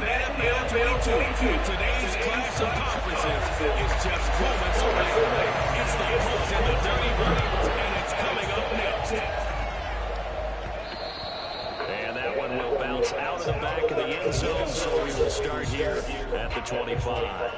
Madden NFL 22. Today's clash of conferences is just moments away. It's the Colts and the Dirty Birds, and it's coming up next. And that one will bounce out of the back of the end zone, so we will start here at the 25.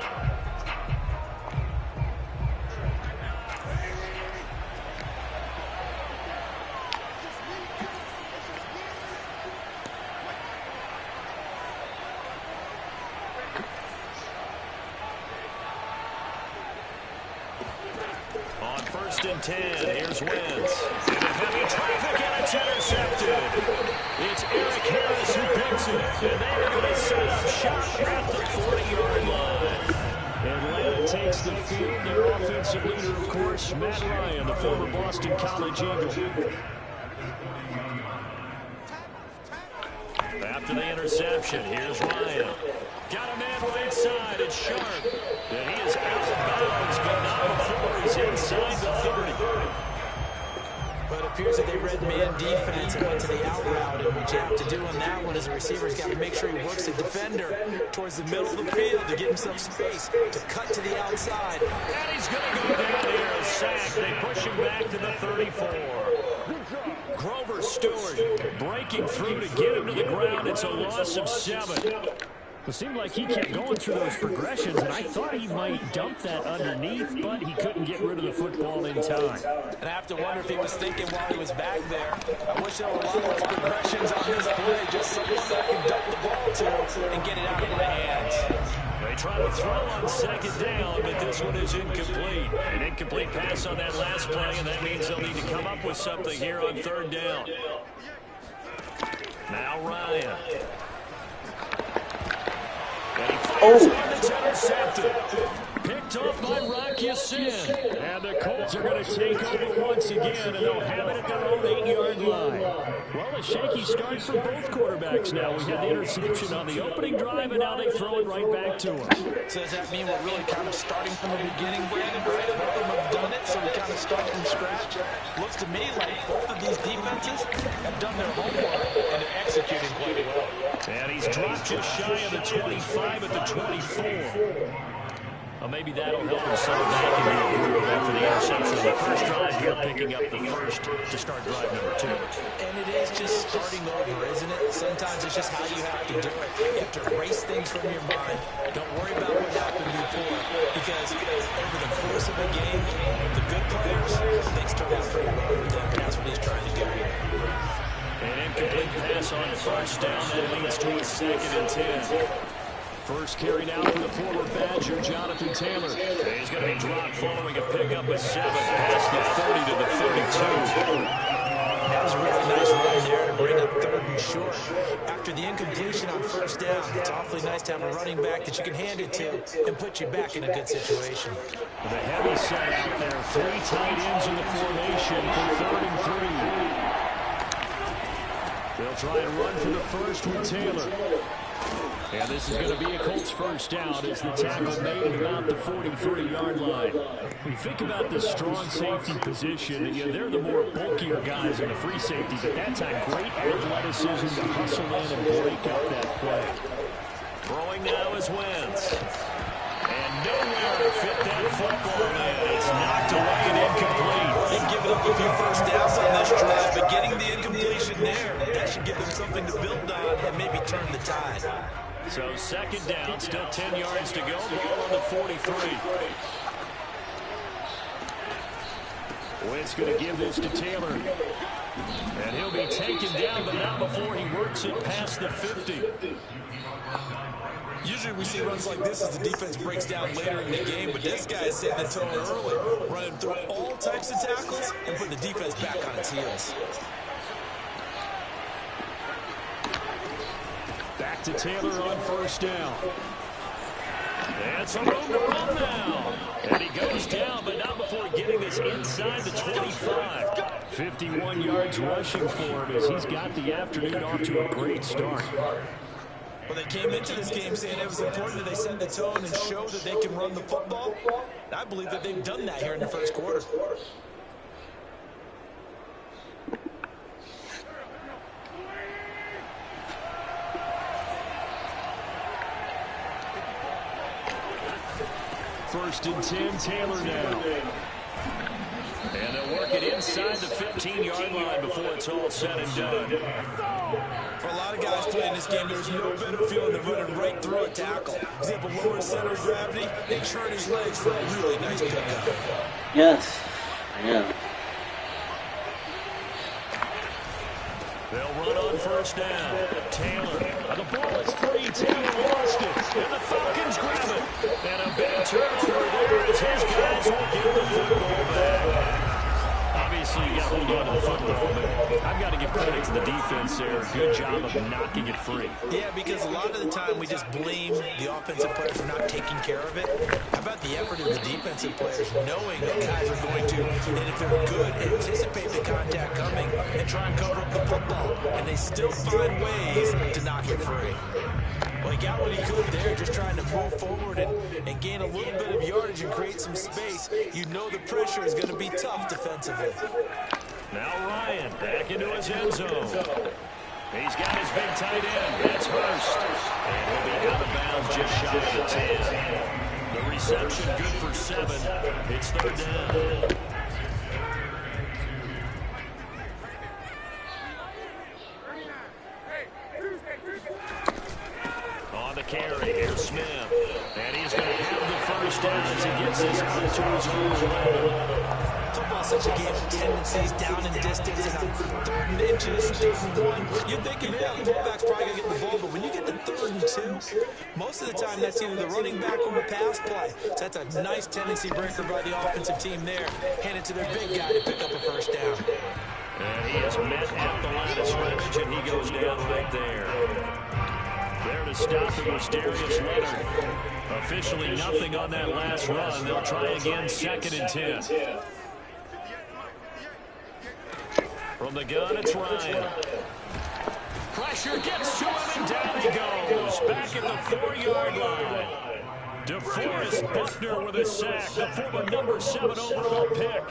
On 1st and 10, here's Wentz. Into heavy traffic, and it's intercepted. It's Eric Harris who picks it. And they're going to set up shop at the 40-yard line. Atlanta takes the field. Their offensive leader, of course, Matt Ryan, the former Boston College Eagle. After the interception, here's Ryan. Got a man right side. It's Sharp. And he is out of bounds, but not before he's inside the 30. But it appears that they read man defense and went to the out route. And what you have to do on that one as a receiver's got to make sure he works the defender towards the middle of the field to get himself space to cut to the outside. And he's going to go down there, a sack. They push him back to the 34. Grover Stewart breaking through to get him to the ground. It's a loss of 7. It seemed like he kept going through those progressions, and I thought he might dump that underneath, but he couldn't get rid of the football in time. And I have to wonder if he was thinking while he was back there, I wish there were a lot of those progressions on this play, just someone that can dump the ball to and get it out of my hands. They try to throw on 2nd down, but this one is incomplete. An incomplete pass on that last play, and that means they'll need to come up with something here on 3rd down. Now Ryan. And it's intercepted. Picked off by Rocky Sin. And the Colts are going to take over once again, and they'll have it at their own 8-yard line. Well, a shaky start for both quarterbacks now. We had the interception on the opening drive, and now they throw it right back to him. So does that mean we're really kind of starting from the beginning, Brandon? Right? Both of them have done it, so we kind of start from scratch. Looks to me like both of these defenses have done their homework and are executing quite well. And he's dropped just shy of the 25 at the 24. Well, maybe that'll help him settle back into the groove after the interception of the first drive here, picking up the first to start drive number 2. And it is just starting over, isn't it? Sometimes it's just how you have to do it. You have to erase things from your mind. Don't worry about what happened before, because over the course of a game, the good players, things turn out pretty well for them, and that's what he's trying to do here. An incomplete pass on 1st down. That leads to a 2nd and 10. First carried out for the former Badger, Jonathan Taylor. He's going to be dropped following a pickup of 7 past the 30 to the 32. That was a really nice run there to bring up 3rd and short. After the incompletion on 1st down, it's awfully nice to have a running back that you can hand it to and put you back in a good situation. The heavy set out there. 3 tight ends in the formation for 3rd and 3. They'll try and run for the first with Taylor. And this is going to be a Colts first down as the tackle made at about the 43-yard line. When you think about the strong safety position, they're the more bulkier guys in the free safety, but that time great athleticism to hustle in and break up that play. Throwing now is Wentz. And nowhere to fit that football in. It's knocked away and incomplete. They've given up a few first downs on this drive, but getting the incompletion there, that should give them something to build on and maybe turn the tide. So 2nd down, still 10 yards to go, ball on the 43. Wentz going to give this to Taylor. And he'll be taken down, but not before he works it past the 50. Usually we see runs like this as the defense breaks down later in the game, but this guy is setting the tone early, running through all types of tackles and putting the defense back on its heels. Back to Taylor on 1st down. And some room to run now. And he goes down, but not before getting this inside the 25. 51 yards rushing for him as he's got the afternoon off to a great start. Well, they came into this game saying it was important that they set the tone and show that they can run the football. And I believe that they've done that here in the first quarter. First and 10, Taylor now. And they'll work it inside the 15-yard line before it's all said and done. For a lot of guys playing this game, there's no better feeling than running right through a tackle. He's able to lower center of gravity and turn his legs for a really nice pickup. Yes, yeah. They'll run on first down. Taylor, the ball is free. Taylor lost it. And the Falcons grab it. And a big turnover there as his guys will give the football back. Obviously, you got to hold on to the football, but I've got to give credit to the defense there. Good job of knocking it free. Yeah, because a lot of the time we just blame the offensive players for not taking care of it. How about the effort of the defensive players knowing that guys are going to, and if they're good, anticipate the contact coming and try and cover up the football. And they still find ways to knock it free. Well, he got what he could there, just trying to move forward and gain a little bit of yardage and create some space. You know the pressure is going to be tough defensively. Now Ryan back into his end zone. He's got his big tight end. That's Hurst. And he'll be out of bounds just shy of the 10. The reception good for 7. It's third down. On the carry, here's Smith. And he's going to have the first down as he gets this out to his own 11. Football's such a game of tendencies, down in distance, and on 3rd and inches, 3rd and 1. You're thinking, yeah, the fullback's probably going to get the ball, but when you get to 3rd and 2, most of the time that's either the running back or a pass play. So that's a nice tendency breaker by the offensive team there. Hand it to their big guy to pick up a first down. And he is met at the line of scrimmage, and he goes down right there. There to stop it was Darius Leonard. Officially nothing on that last run. They'll try again, 2nd and 10. From the gun, it's Ryan. Pressure gets to him, and down he goes. Back at the 4-yard line. DeForest Buckner with a sack, the former number 7 overall pick.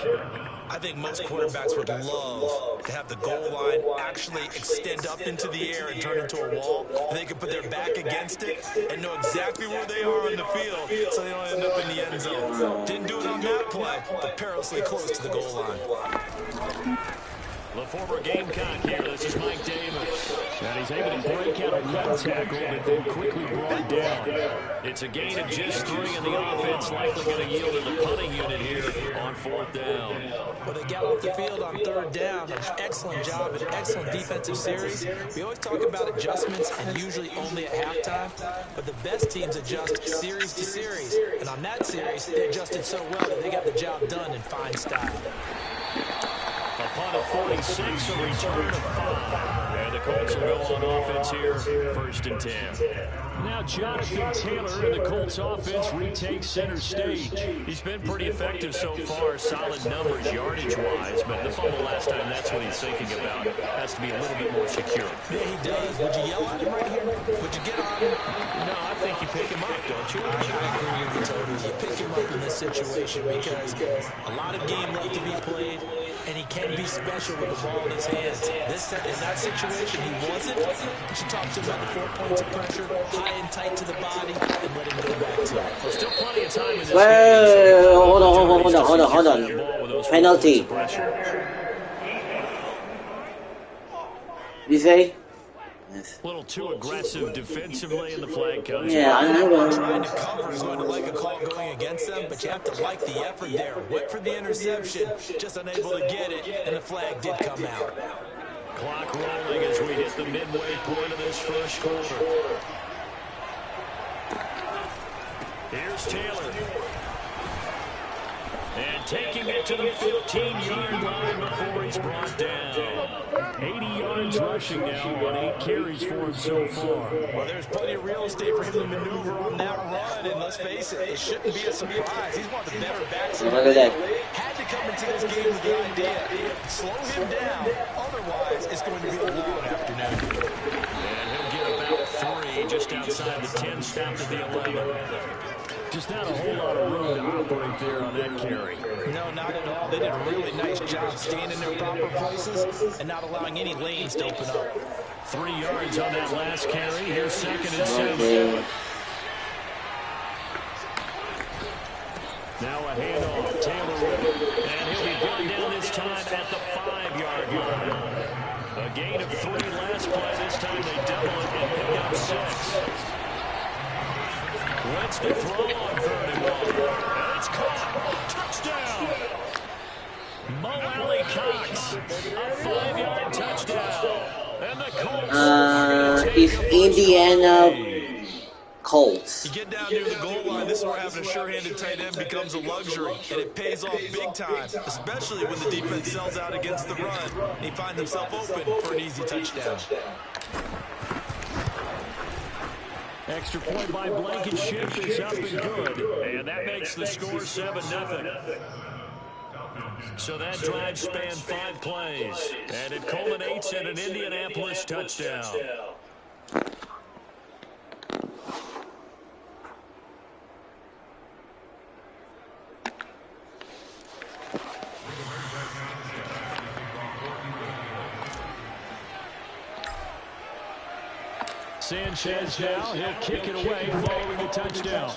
I think most quarterbacks would love to have the goal line actually extend up into the air and turn into a wall, and they can put their back against it and know exactly where they are on the field so they don't end up in the end zone. Didn't do it on that play, but perilously close to the goal line. The former Gamecock here, this is Mike Davis. And he's able to break out a run tackle, but then quickly brought down. It's a gain of just 3, and the offense likely going to yield to the punting unit here on 4th down. Well, they got off the field on 3rd down. An excellent job, an excellent defensive series. We always talk about adjustments, and usually only at halftime. But the best teams adjust series to series. And on that series, they adjusted so well that they got the job done in fine style. Upon a 46, a return of 5. And the Colts will go on offense here, 1st and 10. Now Jonathan Taylor and the Colts offense retakes center stage. He's been pretty effective so far, solid numbers yardage-wise, but the fumble last time, that's what he's thinking about. Has to be a little bit more secure. Yeah, he does. Would you yell at him right here? Would you get on him? No, I think you pick him up, don't you? I agree with you totally. You pick him up in this situation because a lot of game left to be played, and he can be special with the ball in his hands. In that situation, he wasn't. You should talk to him about the 4 points of pressure, high and tight to the body, and let him go back to it. There's still plenty of time in this game. Hold on. Penalty. You say? Yes. A little too aggressive defensively, and the flag comes. Yeah, I know. Trying to cover is going to like a call going against them, but you have to like the effort there. Went for the interception, just unable to get it, and the flag did come out. Clock rolling as we hit the midway point of this first quarter. Here's Taylor. And taking it to the 15-yard line before he's brought down. 80 yards rushing now on 8 carries for him so far. Well, there's plenty of real estate for him to maneuver on that run, and let's face it, it shouldn't be a surprise. He's one of the better backs in the league. Had to come into this game with the idea, slow him down, otherwise it's going to be a long afternoon. And he'll get about 3 just outside the 10, stopped at the 11. Just not a whole lot of room to operate there on that carry. No, not at all. They did a really nice job staying in their proper places and not allowing any lanes to open up. 3 yards on that last carry. Here's 2nd and 7. Now a handoff. Taylor with it. And he'll be brought down this time at the 5-yard line. A gain of 3 last play. This time they double it and pick up 6. Wentz to throw on 3rd and 1. And it's caught. Touchdown. Mo Alley Cox. A 5-yard touchdown. And the Colts. It's Indiana Colts. You get down near the goal line, this is where having a sure-handed tight end becomes a luxury. And it pays off big time, especially when the defense sells out against the run. And he finds himself open for an easy touchdown. Extra point by Blankenship is up and good. And that makes the score 7-0. So that drive spanned 5 plays. And it culminates in an Indianapolis touchdown. Sanchez now, he'll kick it away following the touchdown.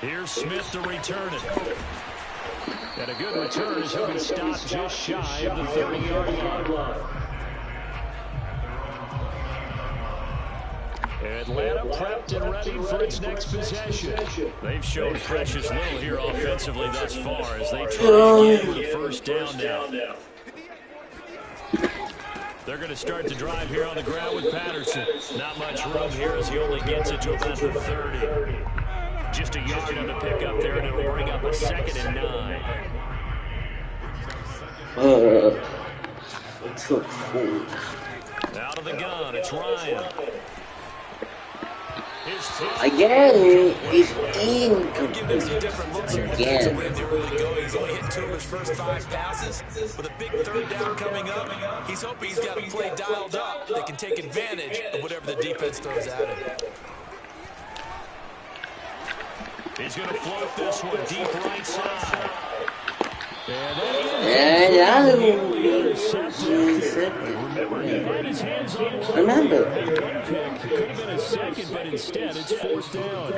Here's Smith to return it. And a good return as he'll be stopped just shy of the 30-yard line. Atlanta prepped and ready for its next possession. They've shown precious little here offensively thus far as they try again with a first down now. They're going to start the drive here on the ground with Patterson. Not much room here as he only gets it to about the 30. Just a yard on the pickup there, and it'll bring up a 2nd and 9. It's so cold. Out of the gun, it's Ryan. Again, he's incomplete. Give them some different looks here Again. when they really go. He's only hit 2 of his first 5 passes. With a big 3rd down coming up, he's hoping he's got a play dialed up that can take advantage of whatever the defense throws at him. He's going to float this one deep right side. And Remember, he had his hands on one. Remember. Could have been a 2nd, but instead it's 4th down.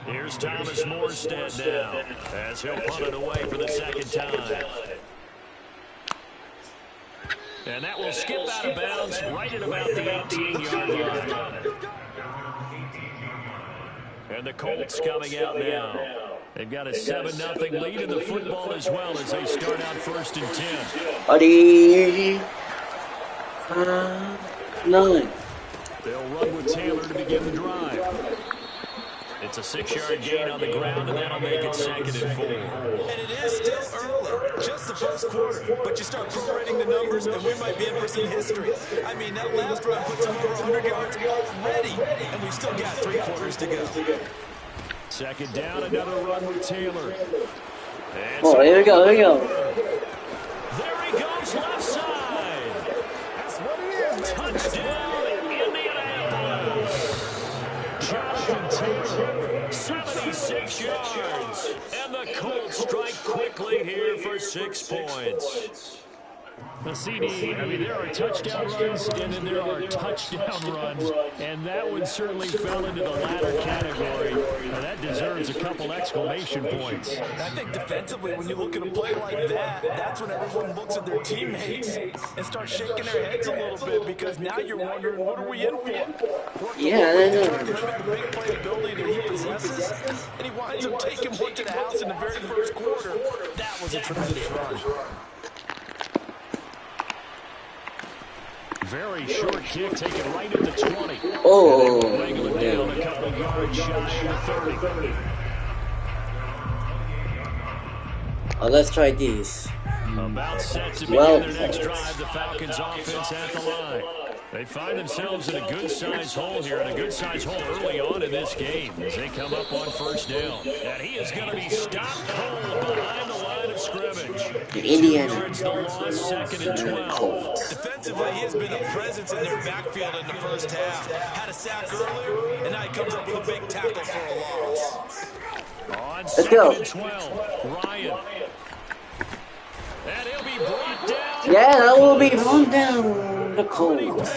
Here's Thomas Morstead now as he'll punt it away for the 2nd time. And that will skip out of bounds right at about the 18-yard line. And the Colts coming out now. They've got a 7-0 lead in the football as well as they start out 1st and 10. Buddy. 9. They'll run with Taylor to begin the drive. It's a 6-yard gain on the ground, and that'll make it 2nd and 4. And it is still early, just the first quarter. But you start prorating the numbers, and we might be in for some history. I mean, that last run puts them over 100 yards already, and we've still got 3 quarters to go. 2nd down, another run with Taylor. And Oh, here we go, here we go. there he goes, left side. That's what it is. Touchdown, Indianapolis. Jonathan Taylor, 76 yards. And the Colts strike quickly here for 6 points. The CD, I mean, there are touchdown runs, and then there are touchdown runs, and that one certainly fell into the latter category. Now, that deserves a couple exclamation points. I think defensively, when you look at a play like that, that's when everyone looks at their teammates and starts shaking their heads a little bit, because now you're wondering, what are we in for? Yeah, I know. Trying to limit the big playability that he possesses, and he winds up taking one to the house in the very first quarter. That was a tremendous run. Very short kick, taken right at the 20. Oh, Wrangling down a couple yards shy of the 30. let's try this. About set to begin their next drive, the Falcons offense at the line. They find themselves in a good-sized hole here, and a good-sized hole early on in this game as they come up on first down. And he is going to be stopped cold behind the line of scrimmage. Indianapolis. 2 yards the loss, 2nd and 12. Defensively, he has been a presence in their backfield in the first half. Had a sack earlier, and now he comes up with a big tackle for a loss. On Let's go. 2nd and 12, Ryan. And he'll be brought down. Yeah, that will be run down the Colts.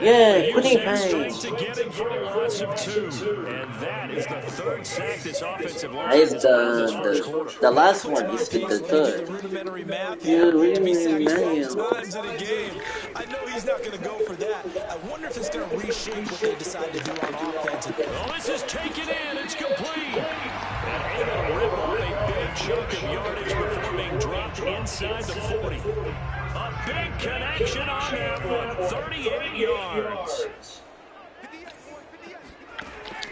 Yeah, pretty pain. To get him for a loss of 2. And that is the 3rd sack this offensive line That is has had in this first quarter. the last one. He's the third. Rudimentary math. Yeah, To be sacked rudimentary 12 times in a game. I know he's not going to go for that. I wonder if it's going to reshape what they decide to do on offense. Well, this is taken in. It's complete. And able to rip off a big chunk of yardage before being dropped inside the 40. A big connection on that one. 38 yards.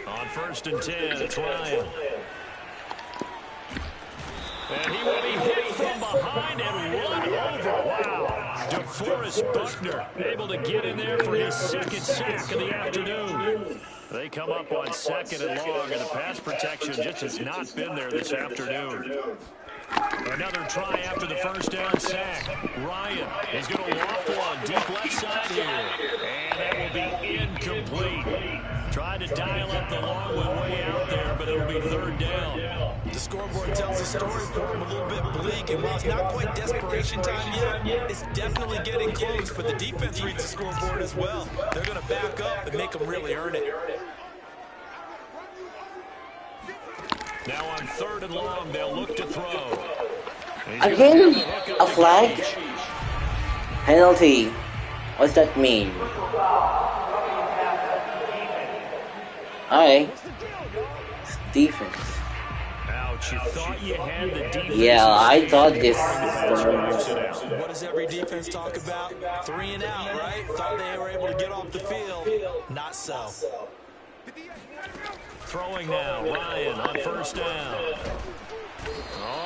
On 1st and 10, it's Ryan. And he will be hit from behind and run over. Wow. DeForest Buckner able to get in there for his 2nd sack of the afternoon. They come up on 2nd and long, and the pass protection just has not been there this afternoon. Another try after the first down sack. Ryan is going to waffle on deep left side here. And that will be incomplete. Tried to dial up the long one way out there, but it'll be 3rd down. The scoreboard tells a story for him a little bit bleak, and while it's not quite desperation time yet, it's definitely getting close, but the defense reads the scoreboard as well. They're going to back up and make them really earn it. Now on 3rd and long, they'll look to throw. Again, a flag? Penalty. What's that mean? Alright. Defense. Ouch, you thought you had the defense. Yeah, I thought this. What does every defense talk about? 3 and out, right? Thought they were able to get off the field. Not so. Throwing now, Ryan on 1st down.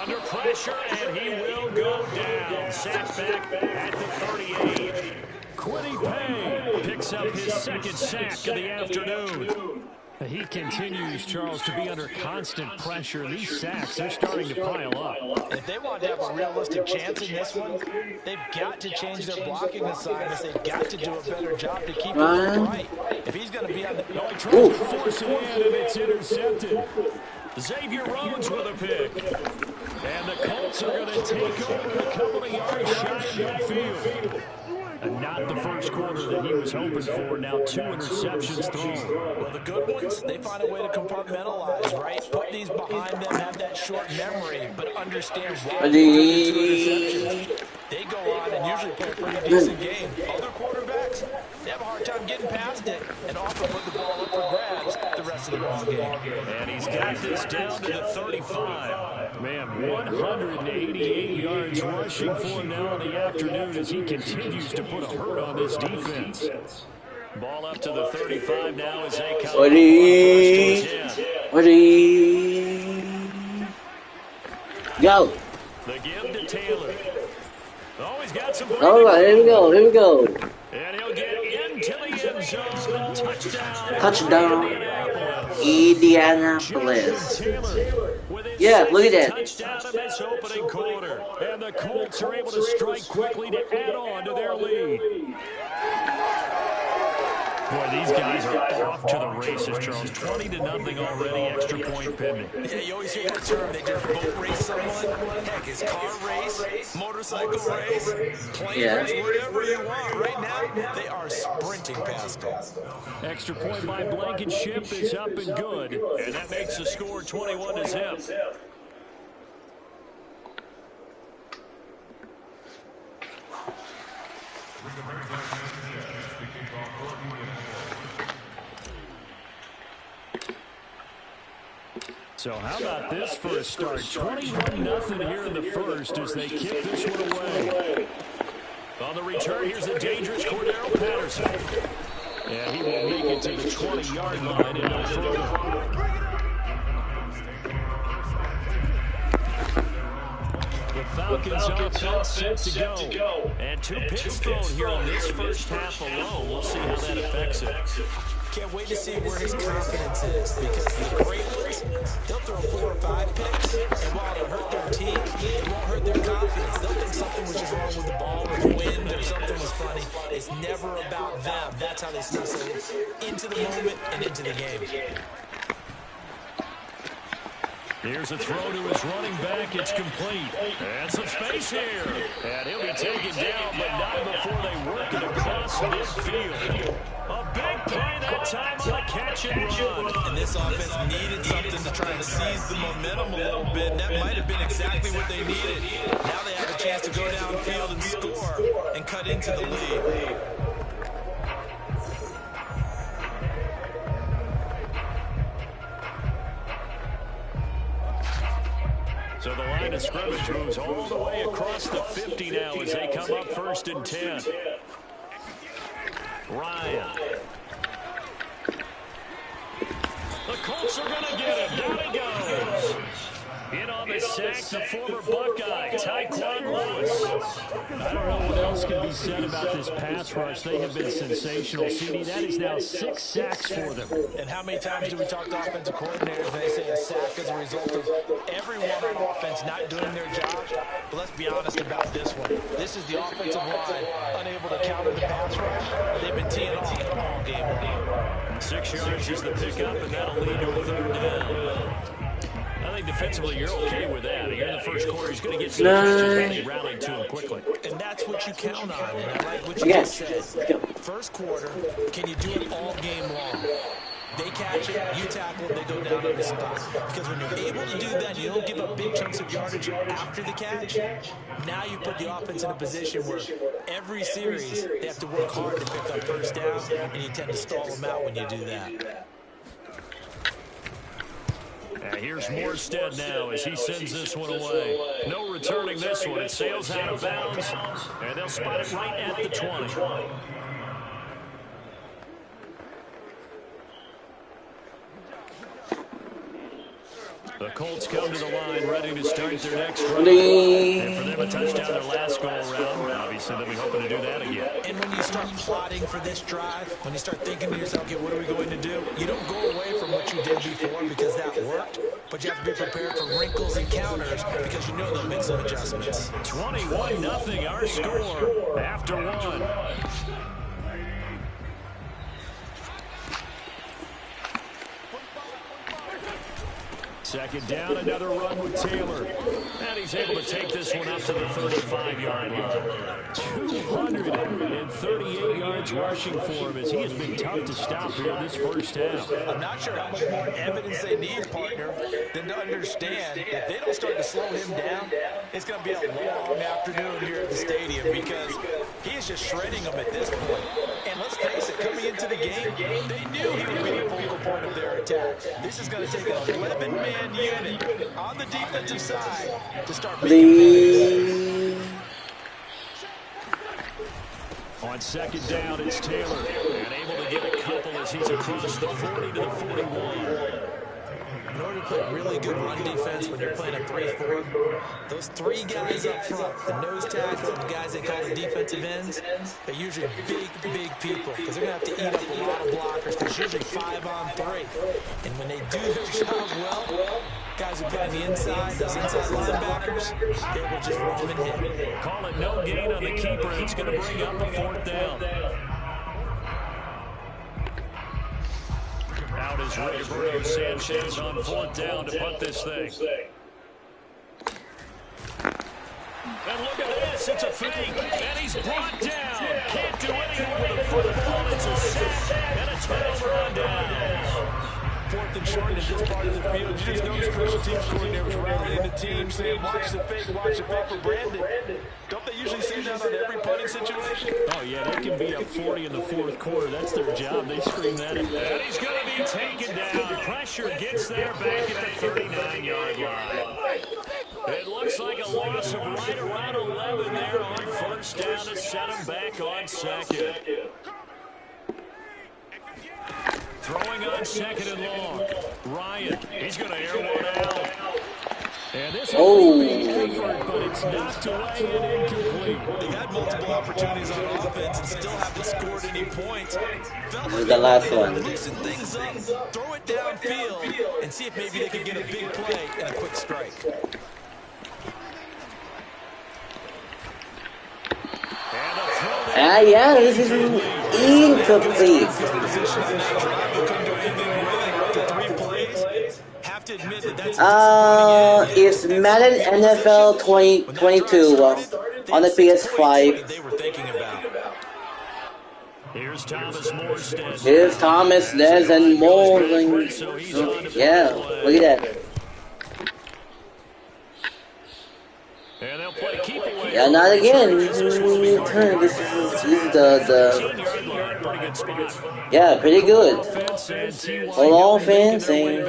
Under pressure, and he will go down. Sacked back at the 38. Quiddy Pay picks up his 2nd sack of the afternoon. He continues, Charles, to be under constant pressure. These sacks, they're starting to pile up. If they want to have a realistic chance in this one, they've got to change their blocking assignments. They've got to do a better job to keep it right. If he's going to be on the... No, he tries to force it in, and it's intercepted. Xavier Rhodes with a pick. And the Colts are going to take over a couple of yards shy of midfield. And not the first quarter that he was hoping for. Now 2 interceptions thrown. Well, the good ones, they find a way to compartmentalize, right? Put these behind them, have that short memory, but understand why they have 2 interceptions. They go on and usually play a pretty decent game. Other quarterbacks, they have a hard time getting past it and often put the ball up for grabs the rest of the ball game. And he's got this down to the 35. Man, 188 yards rushing for him now in the afternoon as he continues to put a hurt on this defense. Ball up to the 35 now as they come. Go. The give to Taylor. Oh, he's got some. All right, here we go. Here we go. And he'll get into the end zone. Touchdown. Touchdown. Indianapolis. Yeah, look at that. Touchdown in this opening quarter. And the Colts are able to strike quickly to add on to their lead. Boy, these guys are off to the races, Charles. 20-0 already, extra point pending. Yeah, you always hear that term. They just boat race someone. Heck, it's car race, motorcycle race, plane race, whatever you want. Right now, they are sprinting past us. Extra point by Blankenship is up and good. And that makes the score 21-0. So how about this for a start? 21-0 here in the first as they kick this one away. On the return, here's the dangerous Cordero Patterson. And he will make it to the 20-yard line and no further. The Falcons offense set to go. And 2 picks thrown here in this first half alone. We'll see how that affects it. Can't wait to see where his confidence is, because the great ones, they'll throw 4 or 5 picks, and while it'll hurt their team, it won't hurt their confidence. They'll think something was just wrong with the ball or the wind or something was funny. It's never about them. That's how they stay so into the moment and into the game. Here's a throw to his running back. It's complete. And some space here. And he'll be taken down, but not before they work it across midfield. A big play that time on a catch and run. And this offense needed something to try to seize the momentum a little bit, and that might have been exactly what they needed. Now they have a chance to go downfield and score and cut into the lead. So the line of scrimmage moves all the way across the 50 now as they come up 1st and 10. Ryan. The Colts are going to get him. Down he goes. In on the sack, the former Buckeye, Tyquan Lewis. I don't know what else can be said about this pass rush. They have been sensational. CD, that is now 6 sacks for them. And how many times do we talk to offensive coordinators and they say a sack as a result of everyone on offense not doing their job? But let's be honest about this one. This is the offensive line unable to counter the pass rush. They've been teeing off all game long. 6 yards is the pickup, and that'll lead to a 3rd down. I think defensively you're okay with that. Here in the first quarter, he's going to get some catches and they rallied to him quickly. And that's what you count on. And I like what you just said. First quarter, can you do it all game long? They catch it, you tackle it, they go down on the spot. Because when you're able to do that, you don't give up big chunks of yardage after the catch. Now you put the offense in a position where every series they have to work hard to pick up first down, and you tend to stall them out when you do that. Here's Morstead now as he sends this one away. No returning this one. It sails out of bounds, and they'll spot it right at the 20. The Colts come to the line, ready to start their next drive. And for them, a touchdown their last go-around. Obviously, they'll be hoping to do that again. And when you start plotting for this drive, when you start thinking to yourself, okay, what are we going to do? You don't go away from what you did before because that worked, but you have to be prepared for wrinkles and counters because you know they'll make some adjustments. 21-0 our score after 1. Second down, another run with Taylor. And he's able to take this one up to the 35-yard line. 238 yards rushing for him as he has been tough to stop here in this first half. I'm not sure how much more evidence they need, partner, than to understand if they don't start to slow him down, it's going to be a long afternoon here at the stadium because he is just shredding them at this point. And let's face it, coming into the game, they knew he would be the focal point of their attack. This is going to take an 11-man unit on the defensive side to start making plays. On second down, it's Taylor. And able to get a couple as he's across the 40 to the 41. In order to play really good run defense when you're playing a 3-4, those 3 guys up front, the nose tackle, the guys they call the defensive ends, they're usually big people because they're going to have to eat up a lot of blockers because usually 5 on 3. And when they do their job well, guys who play on the inside, those inside linebackers, they will just roam and hit. Call it no gain on the keeper. It's going to bring up the 4th down. Out is Roberto Sanchez on 4th down to put this thing. And look at this, it's a fake, and he's brought down. Can't do anything with the football. It's a sack, and a turnover on downs. 4th and short in this part of the field. You just know special teams coordinators rallying the team, saying, watch the fake for Brandon. Don't they usually say that on every punting situation? Oh, yeah, they can be up 40 in the 4th quarter. That's their job. They scream that. And he's going to be taken down. Pressure gets there back at the 39-yard line. It looks like a loss of right around 11 there on 1st down to set him back on 2nd. Throwing on 2nd and long. Ryan, he's going to air one out. Oh. But it's knocked away and incomplete. They've had multiple opportunities on offense and still haven't scored any points. Felt like The last one. loosen things up, throw it downfield, and see if maybe they can get a big play and a quick strike. Yeah, this is incomplete. It's Madden NFL 2022 on the PS5. Here's Thomas Morstead. Here's Thomas, there's and more. Yeah, look at that. And they'll play keep away. Yeah, not again. This is yeah, pretty good. Full offense and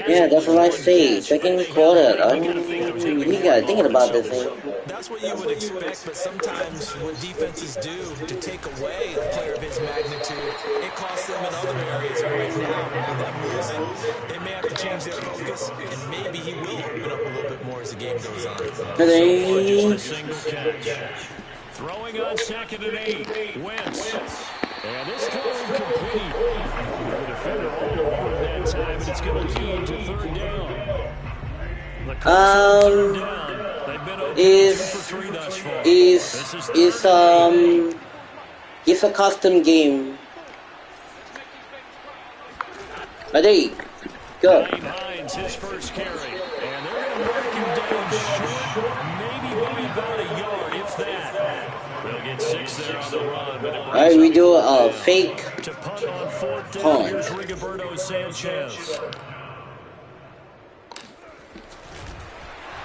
yeah, that's what I say. Second quarter. You gotta thinking about this thing. That's what you would expect, but sometimes what defenses do to take away a player of his magnitude, it costs them in other areas. And right now, with them losing, they may have to change their focus, and maybe he will open up a little bit more as the game goes on. Throwing on 2nd and 8. Wentz. And this throw incomplete. The defender all over that time, and it's going to lead to 3rd down. The Colts it's a custom game. Ready, go. His first carry, and they're going to mark him down short, maybe by about a yard, if that. They'll get 6 there on the run. All right, we do a fake to punt on 4th down. punt. Here's Rigoberto Sanchez.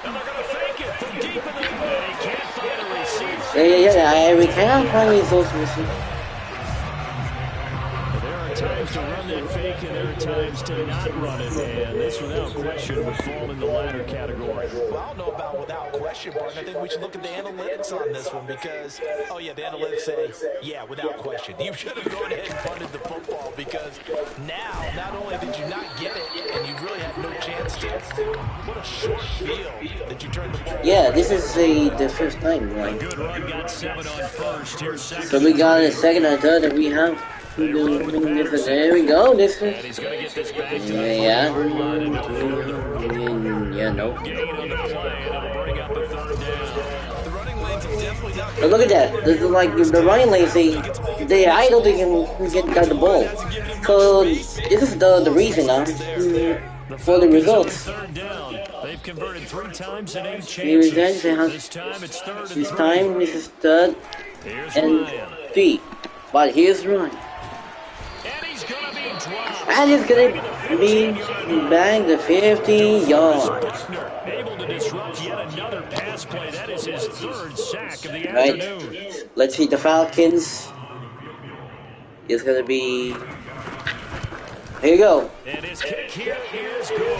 And they're going to fake it from deep in the middle. They can't find a receiver. Yeah, we cannot find resources. Times to run that fake, and there are times to not run it, and this, without question, would fall in the latter category. Well, I don't know about without question, Barton. I think we should look at the analytics on this one because, oh, yeah, the analytics say, yeah, without question. You should have gone ahead and punted the football because now, not only did you not get it, and you really had no chance to, what a short field that you turned the ball. Yeah, this is the first time, right? Good run, got 7 on first. Here's second. So we got a second and third that we have. There we go. This is. Yeah. Yeah, no. But look at that. This is like the running lanes. They I don't think can get the ball. So this is the reason now for the results. They've converted 3 times in 8 chances. This time it's third. This time this is third and 3. But here's Ryan. And he's gonna be back the 50 yards. Able to disrupt yet another pass play. That is his 3rd sack of the right. afternoon. Let's see the Falcons. It's gonna be. Here you go. And his kick here is good.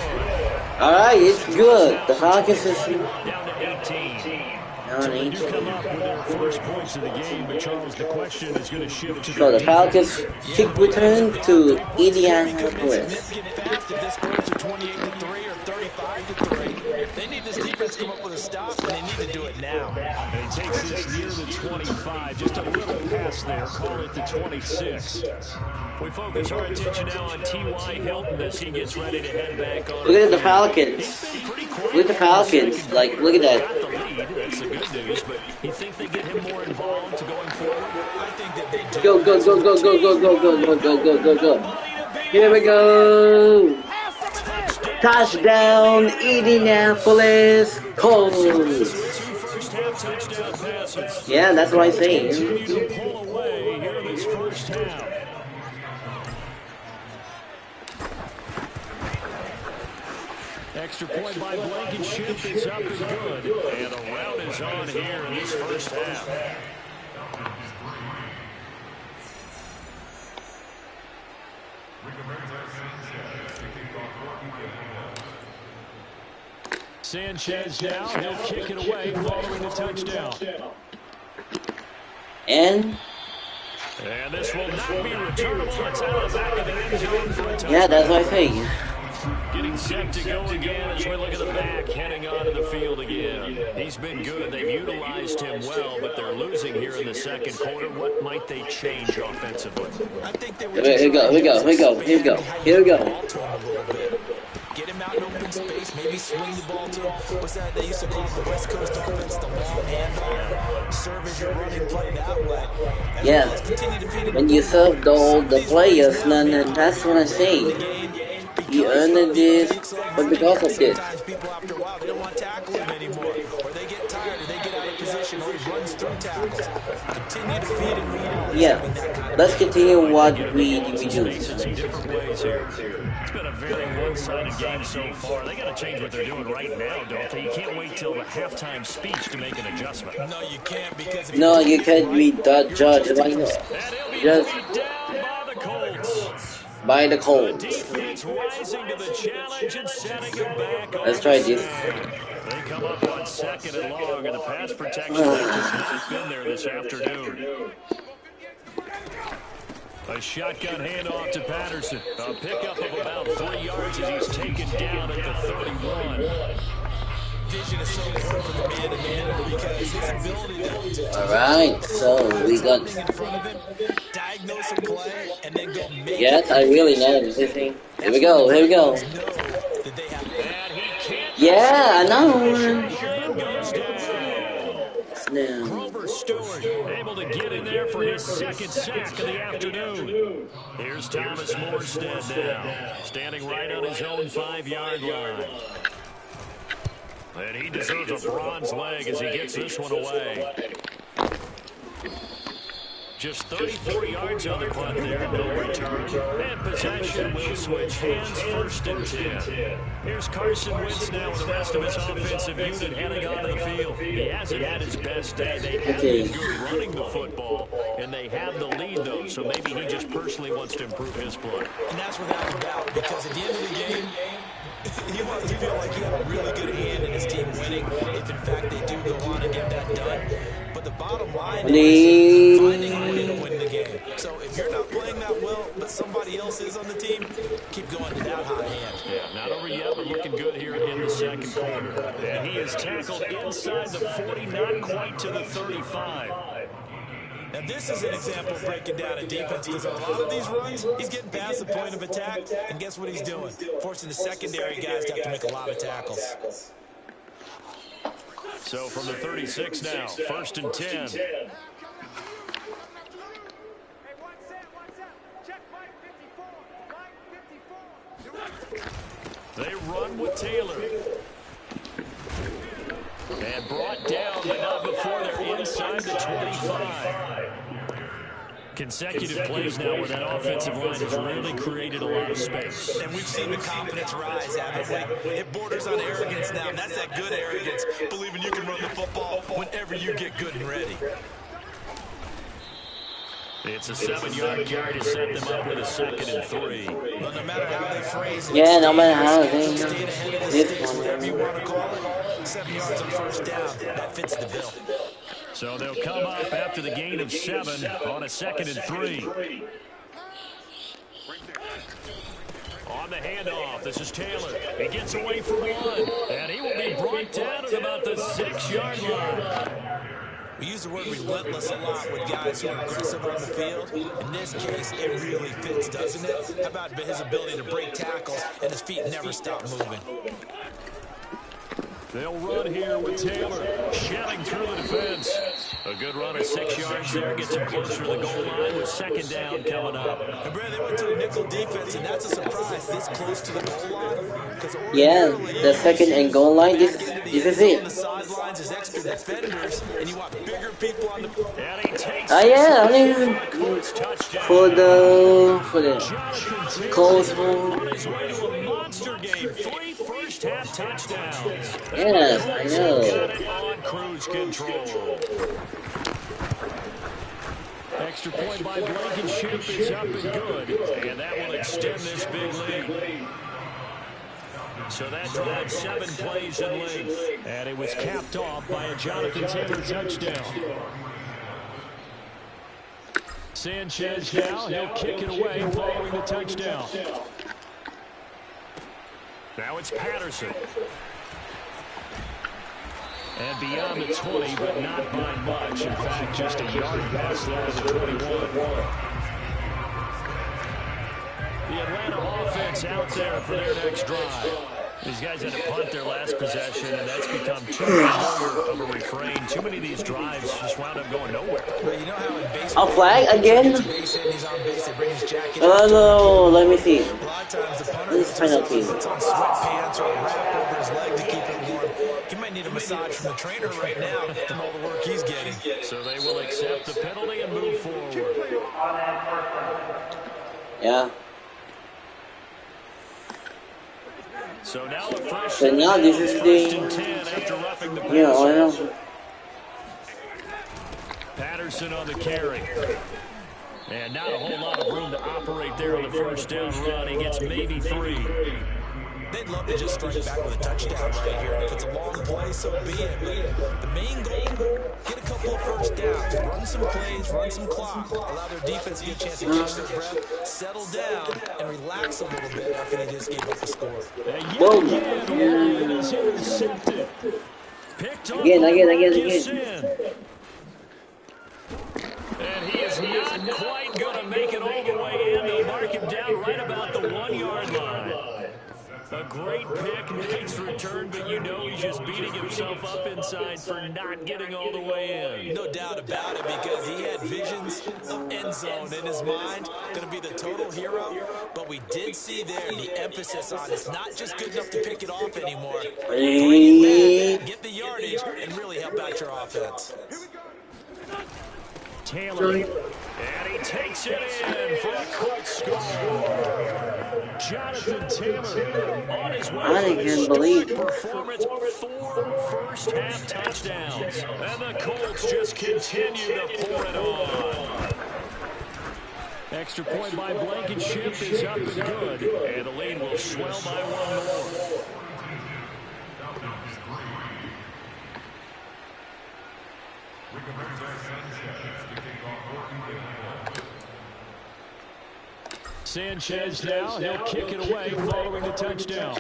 All right, it's good. The Falcons is down to 18. So they do come up with their first points of the game, but Charles, the question is going to shift to so the Falcons kick return to Indianapolis. They need this defense to come up with a stop, and they need to do it now. And he takes this near the 25, just a little pass there, call it the 26. We focus our attention now on T.Y. Hilton as he gets ready to head back on. Look at the Falcons. Look at the Falcons. Like, look at that. That's the good news, but you think they get him more involved going forward? I think that they do. Go. Here we go. Touchdown, Indianapolis Colts. Yeah, that's what I say. Pull away here in this first half. Extra point by Blankenship is up and good. And a round is on here in this first half. Sanchez now, he'll kick it away following the touchdown. And this will not be returnable. It's out of the back of the end zone for a touchdown. yeah, that's what I say. Getting set to go again as we look at the back, heading onto the field again. He's been good. They've utilized him well, but they're losing here in the second quarter. What might they change offensively? I think they were Here we go. Get him out in open space, maybe swing the ball to him. What's that they used to call the West Coast offense, the long handoff. Serve as your running play that way. Yeah. When you serve the players, then that's what I say. He earned this, but because of this. Sometimes people after a while, they don't want to tackle him anymore. Or they get tired, or they get out of position, or he runs through tackles. Continue to feed him the ball. Yeah. Let's continue what we do. Different ways here. It's been a very one-sided game so far. They got to change what they're doing right now, don't they? You can't wait till the halftime speech to make an adjustment. No, you can't, because No, you can't be that judge like just by the Colts. Defense rising to the challenge and setting him back. Let's try this. They come up on second and long, and the pass protection has just not been there this afternoon. A shotgun handoff to Patterson. A pickup of about 3 yards as he's taken down at the 31. Vision is so important for the man in the middle, because his ability to Alright, so we got. in front of him, diagnose a play, and then go make Yes, I really know this thing. Here we go. Yeah, another one. Grover Stewart able to get in there for his second sack of the afternoon. Here's Thomas Morstead now, standing right on his own 5-yard line. And he deserves a bronze leg as he gets this one away. Just 34 yards on the punt there, no return. And possession will switch hands, 1st and 10. Here's Carson Wentz now with the rest of his offensive unit heading onto the field. He hasn't had his best day. They have been good running the football, and they have the lead, though, so maybe he just personally wants to improve his play. And that's without a doubt, because at the end of the game, he wants to feel like he had a really good hand in his team winning, if in fact they do go on and get that done. But the bottom line is finding a way to win the game. So if you're not playing that well, but somebody else is on the team, keep going to that hot hand. Yeah, not over yet, but looking good here in the second quarter. And he is tackled inside the 40, not quite to the 35. Now this is an example of breaking down a defense, because on a lot of these runs, he's getting past the point of attack, and guess what he's doing? Forcing the secondary guys to have to make a lot of tackles. So from the 36 now, 1st and 10. They run with Taylor. And brought down, but not before they're inside the 25. Consecutive plays now where that offensive line has really created a lot of space. And we've seen the confidence rise, haven't we? It borders on arrogance now, and that's that good arrogance, believing you can run the football whenever you get good and ready. It's a 7-yard carry to set them up with a 2nd and 3. Well, no matter how they phrase it, yeah, no matter how they stayed ahead of the sticks, whatever you want to call it. 7 yards on 1st down, that fits the bill. So they'll come up after the gain of 7 on a 2nd and 3. On the handoff, this is Taylor. He gets away from one, and he will be brought down at about the 6-yard line. We use the word relentless a lot with guys who are aggressive on the field. In this case, it really fits, doesn't it? How about his ability to break tackles and his feet never stop moving? They'll run here with Taylor, shelling through the defense. A good run of 6 yards there, gets him closer to the goal line with 2nd down coming up. And Brad, they went to a nickel defense, and that's a surprise this close to the goal line. Yeah, the 2nd and goal line, this is it. On the sidelines is extra defenders, and you want bigger people on the... Oh yeah, I mean, for the Colts on his way to a monster game, 3 first-half touchdowns. Yes, I know. On cruise control. Extra point by Blankenship is up and good, and that will extend this big lead. So that drive 7 plays in length, and it was capped off by a Jonathan Taylor touchdown. Sanchez now, he'll kick it away following the touchdown. Now it's Patterson. And beyond the 20, but not by much. In fact, just a yard past there to the 21. The Atlanta offense out there for their next drive. These guys had to punt their last possession, and that's become too familiar of a refrain. Too many of these drives just wound up going nowhere. Well, you know how in baseball, A flag again? Oh, let me see. A lot of times the punter This penalty. puts on sweatpants or a wrap over his leg to keep it warm. He might need a massage from the trainer right now from all the work he's getting. So they will accept the penalty and move forward. Yeah. So now the first But now this is the... and 10 after roughing the Yeah, I know. Patterson on the carry. And not a whole lot of room to operate there on the first down run. He gets maybe 3. They'd love to just strike back with a touchdown right here. If it's a long play, so be it. But the main goal, get a couple of first downs, run some plays, run some clock, allow their defense to get a chance to catch their breath, settle down, and relax a little bit after they just gave up the score. Boom. Again. And he is not quite going to make it all the way in. They'll mark him down right about the 1-yard line. A great pick, nice return, but you know he's just beating himself up inside for not getting all the way in. No doubt about it, because he had visions of end zone in his mind. Going to be the total hero, but we did see there the emphasis on it's not just good enough to pick it off anymore. Bring it back, get the yardage, and really help out your offense. Taylor, and he takes it in for a Colts score. Jonathan Taylor on his way to a performance, 4 first-half touchdowns. And the Colts just continue to pour it on. Extra point by Blankenship is up and good, and the lead will swell by 1 more. Sanchez now, he'll kick it away following the touchdown.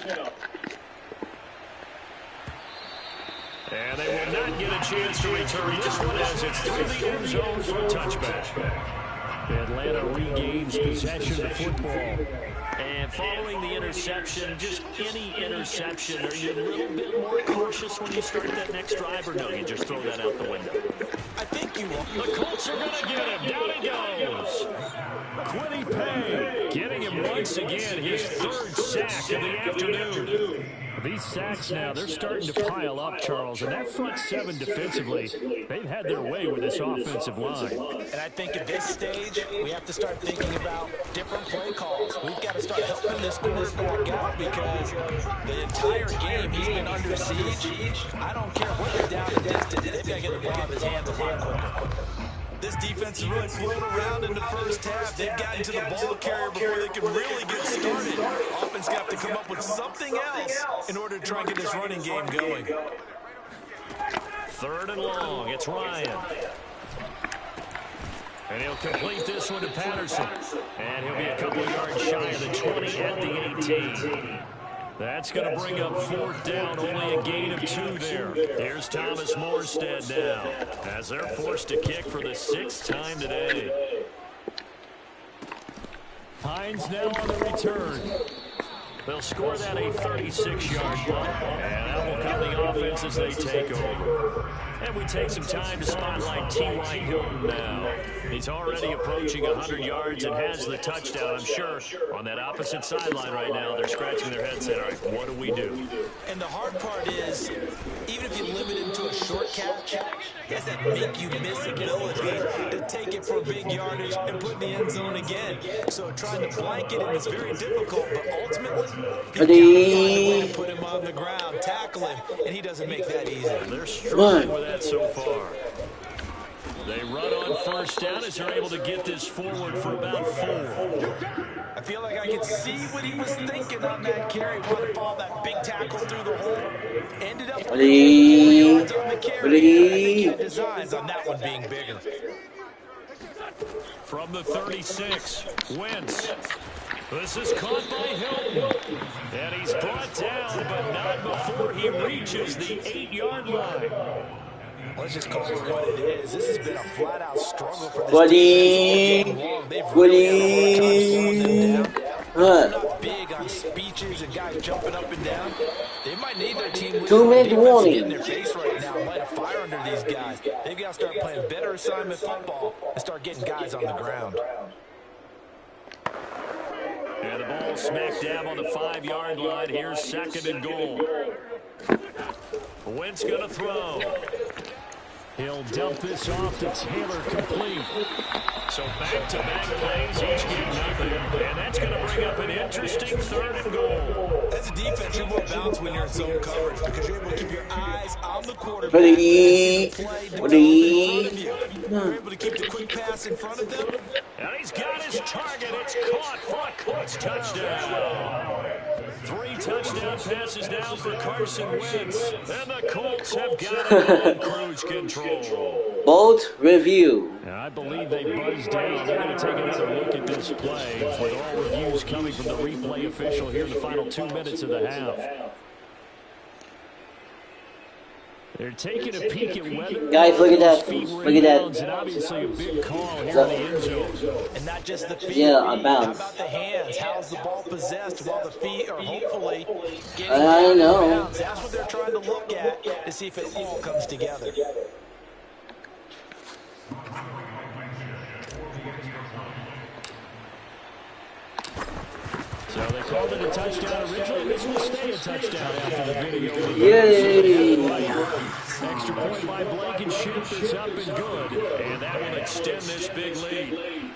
And they will not get a chance to return this one as it's through the end zone for a touchback. Atlanta regains possession of the football. And following the interception, just any interception, are you a little bit more cautious when you start that next drive, or no, you just throw that out the window? I think you will. The Colts are going to get him. Down he goes. Quiddy Pay getting him once again, his 3rd sack of the afternoon. These sacks now, they're starting to pile up, Charles, and that front 7 defensively, they've had their way with this offensive line. And I think at this stage, we have to start thinking about different play calls. We've got to start helping this quarterback out because the entire game he's been under siege. I don't care what they're down and distance, they've got to get the ball out of his hands a lot quicker. This defense is really floating around in the first half. They've gotten to the ball carrier before they can really get started. Offense got to come up with something else in order to try and get this running game going. 3rd and long. It's Ryan. And he'll complete this one to Patterson. And he'll be a couple of yards shy of the 20 at the 18. That's going to bring up 4th down, only a gain of 2 there. Here's Thomas Morstead now, as they're forced to kick for the 6th time today. Hines now on the return. They'll score that a 36-yard punt, and that will come the offense as they take over. And we take some time to spotlight T.Y. Hilton now. He's already approaching 100 yards and has the touchdown. I'm sure on that opposite sideline right now, they're scratching their heads saying, all right, what do we do? And the hard part is, even if you limit him to a short catch, he has that make-you-miss ability to take it for a big yardage and put in the end zone again. So trying to blanket him is very difficult, but ultimately, you've got to find a way to put him on the ground, tackle him, and he doesn't make that easy. They're struggling with that so far. They run on first down as they're able to get this forward for about 4. I feel like I can see what he was thinking on that carry. Wanted to follow that big tackle through the hole. Ended up with 4 yards on the carry. I think he had designs on that one being bigger. From the 36, Wentz. This is caught by Hilton. And he's brought down, but not before he reaches the 8-yard line. Let's just call it what it is. This has been a flat-out struggle for this Buddy. defense all game long. They've really had a hard time slowing them down. They're not big on speeches and guys jumping up and down. They might need their team leader 2 minute to get in warning. their face right now and light a fire under these guys. They've got to start playing better assignment football and start getting guys on the ground. And the ball smack dab on the 5-yard line. Here's 2nd and goal. Wentz going to throw. He'll dump this off to Taylor, complete. So back-to-back plays, each get nothing. And that's going to bring up an interesting 3rd and goal. As a defense, you're more balanced when you're in zone coverage because you're able to keep your eyes on the quarterback. Buddy. Buddy. You're able to keep the quick pass in front of them. And he's got his target. It's caught for a Colts touchdown. 3 touchdown passes now for Carson Wentz. And the Colts have got it on cruise control. Bolt review. And I believe they buzzed down. They're going to take another look at this play with all reviews coming from the replay official here in the final 2 minutes of the half. They're taking a peek at whether Guys, look at that. Look at that. and obviously a big call here in the end zone. And not just the feet. Yeah, on bounds. How about the hands? How's the ball possessed while the feet are hopefully getting I down know. in bounds? That's what they're trying to look at to see if it all comes together. So they called it a touchdown originally. This will stay a touchdown after the video. Yay. Extra point by Blankenship is up and good. And that will extend this big lead.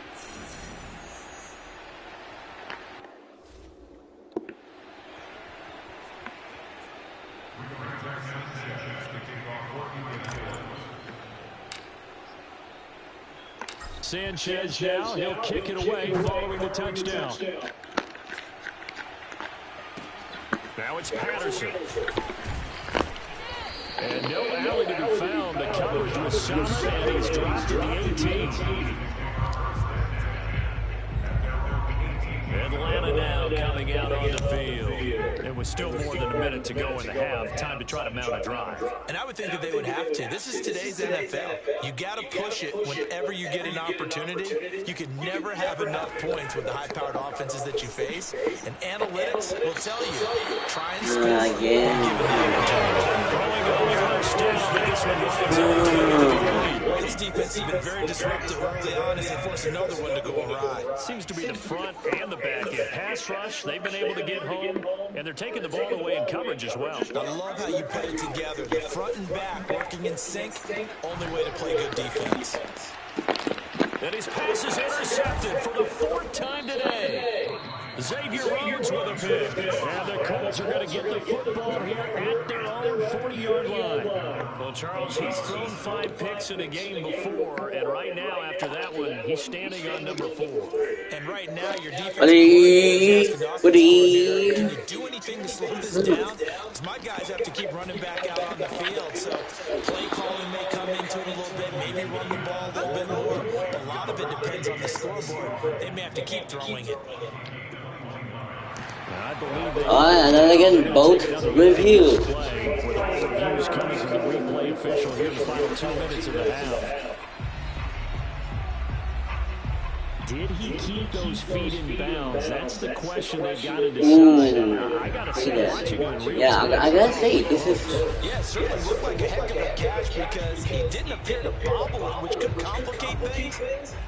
Sanchez now, he'll kick it away following the touchdown. Now it's Patterson. And no alley to be found. The coverage was solid, and he's dropped to the 18. Atlanta now coming out on the field. It was still more than a minute to go in the half. Time to try to mount a drive. And I would think that they would have to. This is today's NFL. You got to push it whenever you get an opportunity. You can never have enough points with the high-powered offenses that you face. And analytics will tell you, try and score. This defense has been very disruptive early on as they force another one to go awry. Seems to be the front and the back end. Pass rush, they've been able to get home, and they're taking the ball away in coverage as well. I love how you put it together. The front and back working in sync, only way to play good defense. And his pass is intercepted for the 4th time today. Xavier Rhodes with a pick. And the Colts are going to get the football here at their own 40-yard line. Well, Charles, he's thrown 5 picks in a game before, and right now, after that one, he's standing on number 4. And right now, your defense Can you do anything to slow this down? Because my guys have to keep running back out on the field, so play calling may come into it a little bit, maybe run the ball a little bit more. A lot of it depends on the scoreboard. They may have to keep throwing it. And then again, both review. With all reviews coming from the replay official here in the final 2 minutes of the half. Did he keep those feet in bounds? That's the question they've got to decide. I got to say, watching him in real time. I gotta say, this is... Yeah, it certainly looked like a heck of a catch because he didn't appear to bobble it, which could complicate things.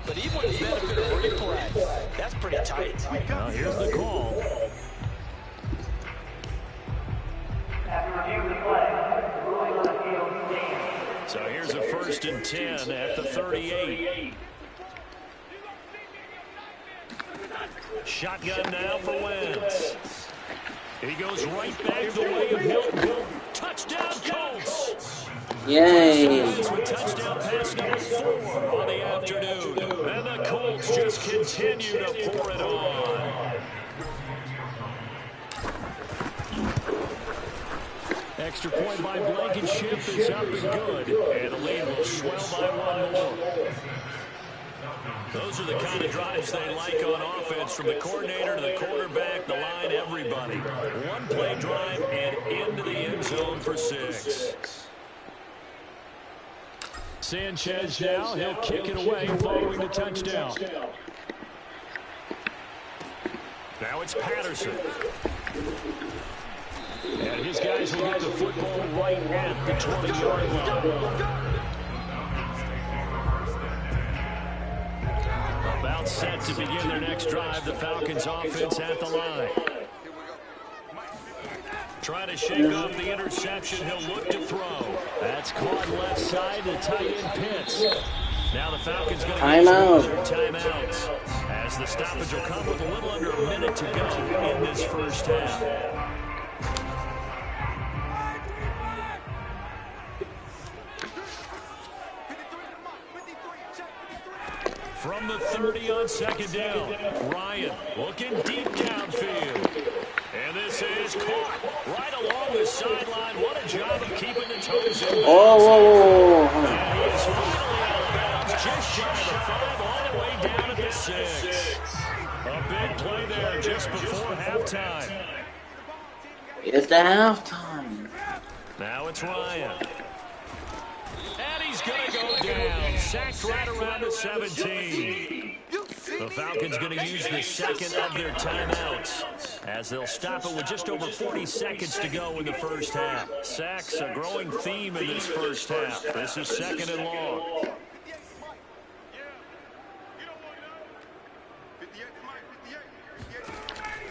But even with the benefit of replay, that's pretty tight. Now here's the call. So here's a 1st and 10 at the 38. Shotgun now for Wentz. He goes right back the way of Hilton. Touchdown Colts. Yay. Touchdown pass number 4 on the afternoon. And the Colts just continue to pour it on. Extra point by Blankenship is up and good. And the lead will swell by 1 more. Those are the kind of drives they like on offense, from the coordinator to the quarterback, the line, everybody. One play drive and into the end zone for 6. Sanchez now, he'll kick it away following the touchdown. Now it's Patterson. And his guys will get the football right at the 20-yard line. About set to begin their next drive, the Falcons offense at the line. Trying to shake off the interception, he'll look to throw. That's caught left side, the tight end Pitts. Now the Falcons going to use their timeouts, as the stoppage will come with a little under a minute to go in this first half. From the 30 on second down, Ryan looking deep downfield. And this is caught right along the sideline. What a job of keeping the toes in. Oh, and he is finally out of bounds, just shy of the 5, all the way down at the 6. A big play there just before halftime. it's the halftime. Now it's Ryan. And he's going to go down. Sacked right around the 17. The Falcons going to use the second of their timeouts, as they'll stop it with just over 40 seconds to go in the first half. Sacks, a growing theme in this first half. This is second and long.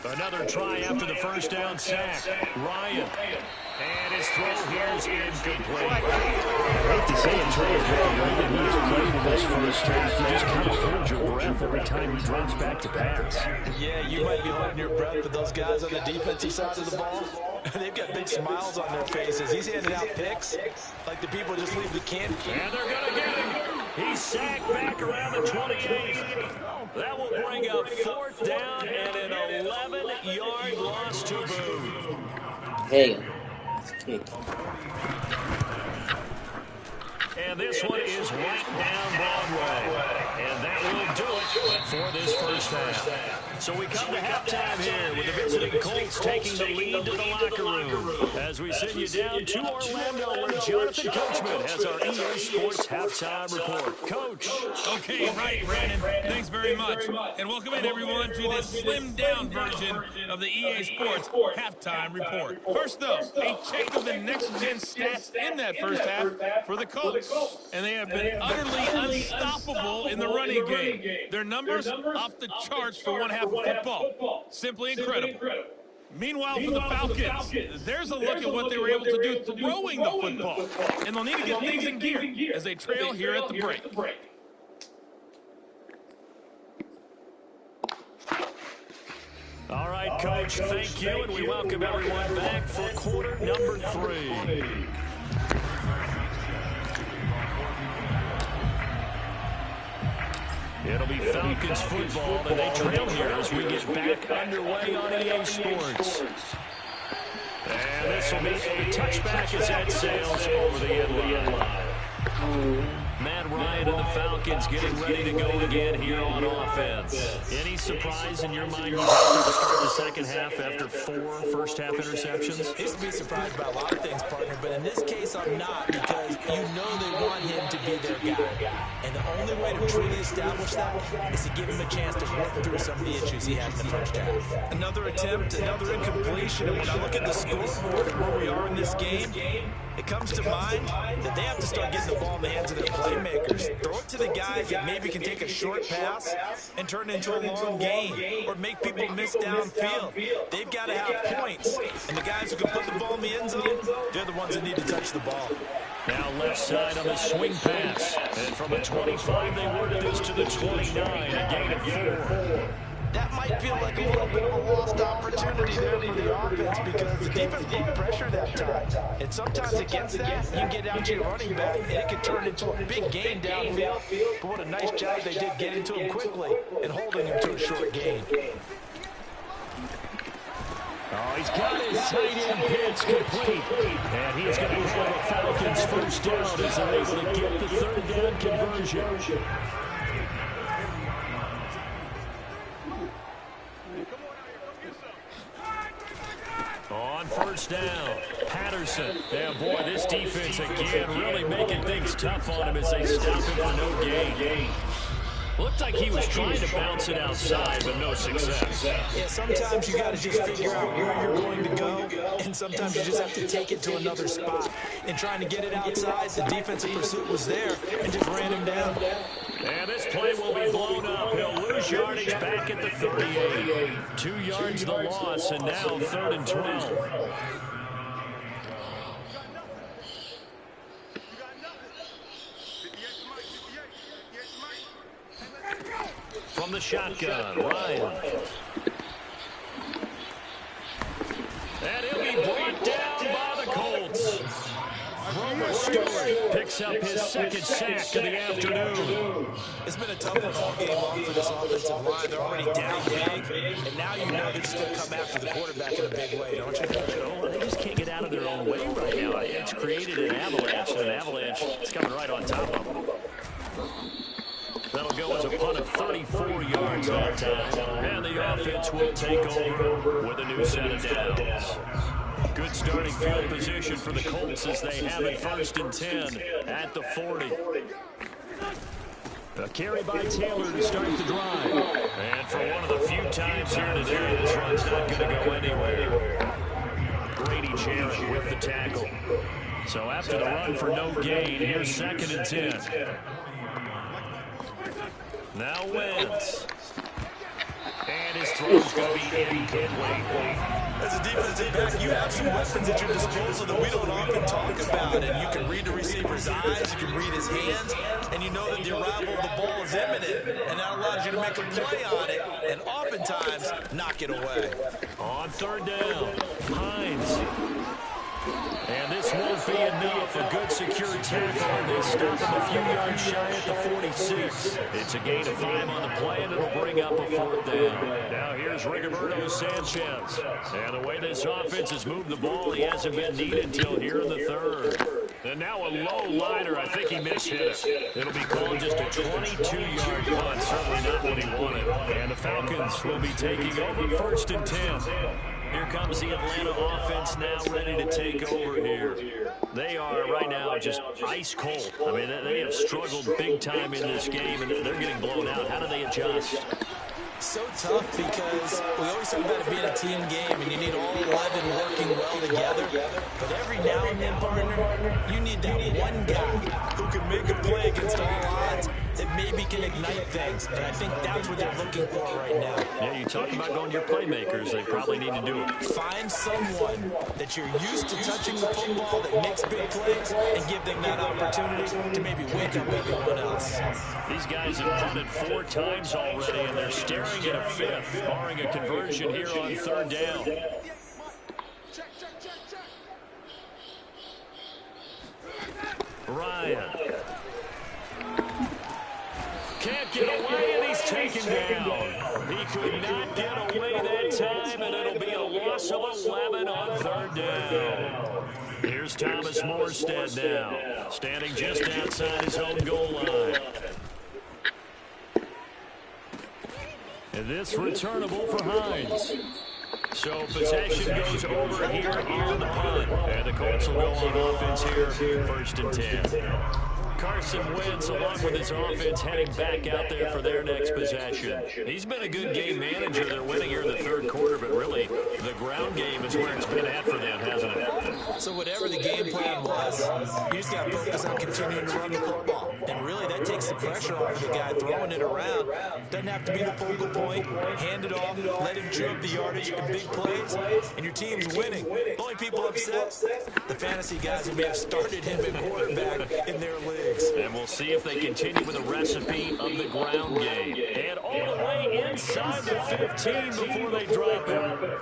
Another try after the first down sack. Ryan. And his throw here is incomplete. I hate to say it, Charles, but the way that he has played in this first half, you just kind of hold your breath every time he drops back to pass. Yeah, you might be holding your breath, but those guys on the defensive side of the ball, they've got big smiles on their faces. He's handing out picks like the people just leave the camp. And they're going to get him. He's sacked back around the 28. That will bring up 4th down and an 11-yard loss to boot. Hey. And this one is right down Broadway. And that will do it for this first half. So we come to halftime here with the visiting Colts taking the lead to the locker room, as we send you down to Orlando, where Jonathan Coachman has our EA Sports halftime report. Coach. Okay, right, Brandon. Thanks very much. And welcome in, everyone, to this slimmed-down version of the EA Sports halftime report. First up, a check of the next-gen stats in that first half for the Colts. And they have been utterly unstoppable in the running game. Their numbers off the charts for one half of football. Simply incredible. Meanwhile, for the Falcons, there's a look at what they were able to do throwing the football. And they'll need to get things in gear as they trail here at the break. All right, Coach, thank you, and we welcome everyone back for quarter number 3. It'll be Falcons football, and they trail here as we get back underway on EA Sports. And this will be a touchback as that sails over the end line. Matt Ryan and the Falcons getting ready to go again here on offense. Any surprise in your mind you have to start the second half after 4 first-half interceptions? He's to be surprised by a lot of things, partner, but in this case I'm not, because you know they want him to be their guy. And the only way to truly establish that is to give him a chance to work through some of the issues he had in the first half. Another attempt, another incompletion, and when I look at the scoreboard and where we are in this game, it comes to mind that they have to start getting the ball in the hands of their playmakers. Throw it to the guys that maybe can take a short pass and turn it into a long gain, or make people miss downfield. They've got to have points, and the guys who can put the ball in the end zone, they're the ones that need to touch the ball. Now left side on the swing pass, and from a 25 they work this to the 29, a gain of 4. That might feel like a little bit of a lost opportunity there for the offense, because the defense put pressure that time. And sometimes against that, you get out to your running back, and it can turn into a big gain downfield. But what a nice job they did getting to him quickly and holding him to a short gain. Oh, he's got his tight end Pitts complete. And he's going to have a Falcons first down as they're able to get the 3rd down conversion. first down. Patterson. Yeah, boy, this defense again really making things tough on him as they stop him for no gain. Looked like he was trying to bounce it outside, but no success. Yeah, sometimes you got to just figure out where you're going to go, and sometimes you just have to take it to another spot. And trying to get it outside, the defensive pursuit was there and just ran him down. And this play will be blown up. He'll lose yardage back at the 38. 2 yards the loss, and now 3rd and 12. From the shotgun, Ryan. And he'll be brought down by the Colts. Grover Stewart picks up his 2nd sack of the afternoon. It's been a tough one all game long for this offensive line. They're already down big, and now you know they're still come after the quarterback in a big way, don't you? No, they just can't get out of their own way right now. It's created an avalanche, and an avalanche is coming right on top of them. That'll go as a punt of 34 yards that time. And the offense will take over with a new set of downs. Good starting field position for the Colts as they have it 1st and 10 at the 40. A carry by Taylor to start the drive. And for one of the few times here today, this run's not going to go anywhere. Grady Jarrett with the tackle. So after the run for no gain, here's 2nd and 10. Now Wentz. And his throw's going to be incomplete. As a defensive back, you have some weapons at your disposal that we don't often talk about. And you can read the receiver's eyes, you can read his hands, and you know that the arrival of the ball is imminent. And that allows you to make a play on it, and oftentimes knock it away. On 3rd down, Hines. And this won't be enough. A good secure tackle, and they stop him a few yards shy at the 46. It's a gain of 5 on the play, and it'll bring up a 4th down. Now here's Rigoberto Sanchez. And the way this offense has moved the ball, he hasn't been needed until here in the 3rd. And now a low liner. I think he mishit it. It'll be called just a 22-yard punt. Certainly not what he wanted. And the Falcons will be taking over 1st and 10. Here comes the Atlanta offense now ready to take over here. They are right now just ice cold. I mean, they have struggled big time in this game, and they're getting blown out. How do they adjust? So tough because we always talk about it being a team game, and you need all 11 working well together. But every now and then, partner, you need that one guy who can make a play against all odds that maybe can ignite things. And I think that's what they're looking for right now. Yeah, you talk about going to your playmakers. They probably need to do it. Find someone that you're used to touching the football that makes big plays and give them that opportunity to maybe wake up everyone else. These guys have punted 4 times already, and they're staring at a 5th, barring a conversion here on 3rd down. Ryan. Can't get away, and he's taken down. He could not get away that time, and it'll be a loss of 11 on 3rd down. Here's Thomas Morstead now, standing just outside his own goal line. And this returnable for Hines. So possession goes over here on the punt. And the Colts will go on offense here, 1st and 10. Carson Wentz, along with his offense, heading back out there for their next possession. He's been a good game manager. They're winning here in the 3rd quarter, but really the ground game is where it's been at for them, hasn't it? So whatever the game plan was, you just got to focus on continuing to run the football. And really, that takes the pressure off of the guy throwing it around. Doesn't have to be the focal point. Hand it off, let him chew up the yardage in big plays, and your team's winning. The only people upset, the fantasy guys who may have started him at quarterback in their league. And we'll see if they continue with the recipe of the ground game. And all the way inside the 15 before they drop it.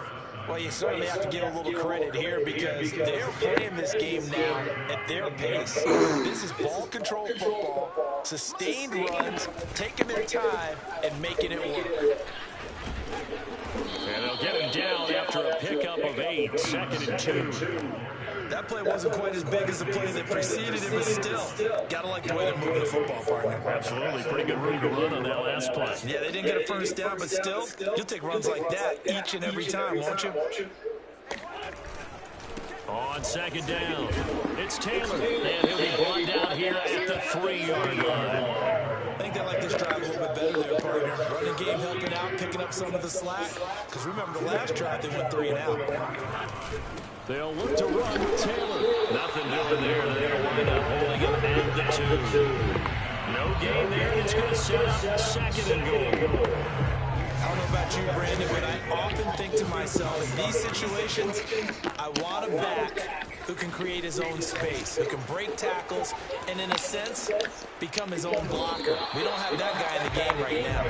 Well, you certainly have to give a little credit here because they're playing this game now at their pace. This is ball control football, sustained runs, taking their time, and making it work. And they'll get him down after a pickup of 8, 2nd and 2. That play wasn't quite as big as the play that preceded it, but still, got to like the way they're moving the football, partner. Absolutely. Pretty good room to run on that last play. Yeah, they didn't get a 1st down, but still, you'll take runs like that each and every time, won't you? On second down, it's Taylor, and he'll be brought down here at the 3-yard line. I think they like this drive a little bit better there, partner. Running game helping out, picking up some of the slack. Because remember, the last drive, they went 3 and out. They'll look to run with Taylor. Nothing doing there. They're going to wind up holding him at the 2. No gain there. It's going to set up second and goal. I don't know about you, Brandon, but I often think to myself, in these situations, I want a back who can create his own space, who can break tackles, and in a sense, become his own blocker. We don't have that guy in the game right now.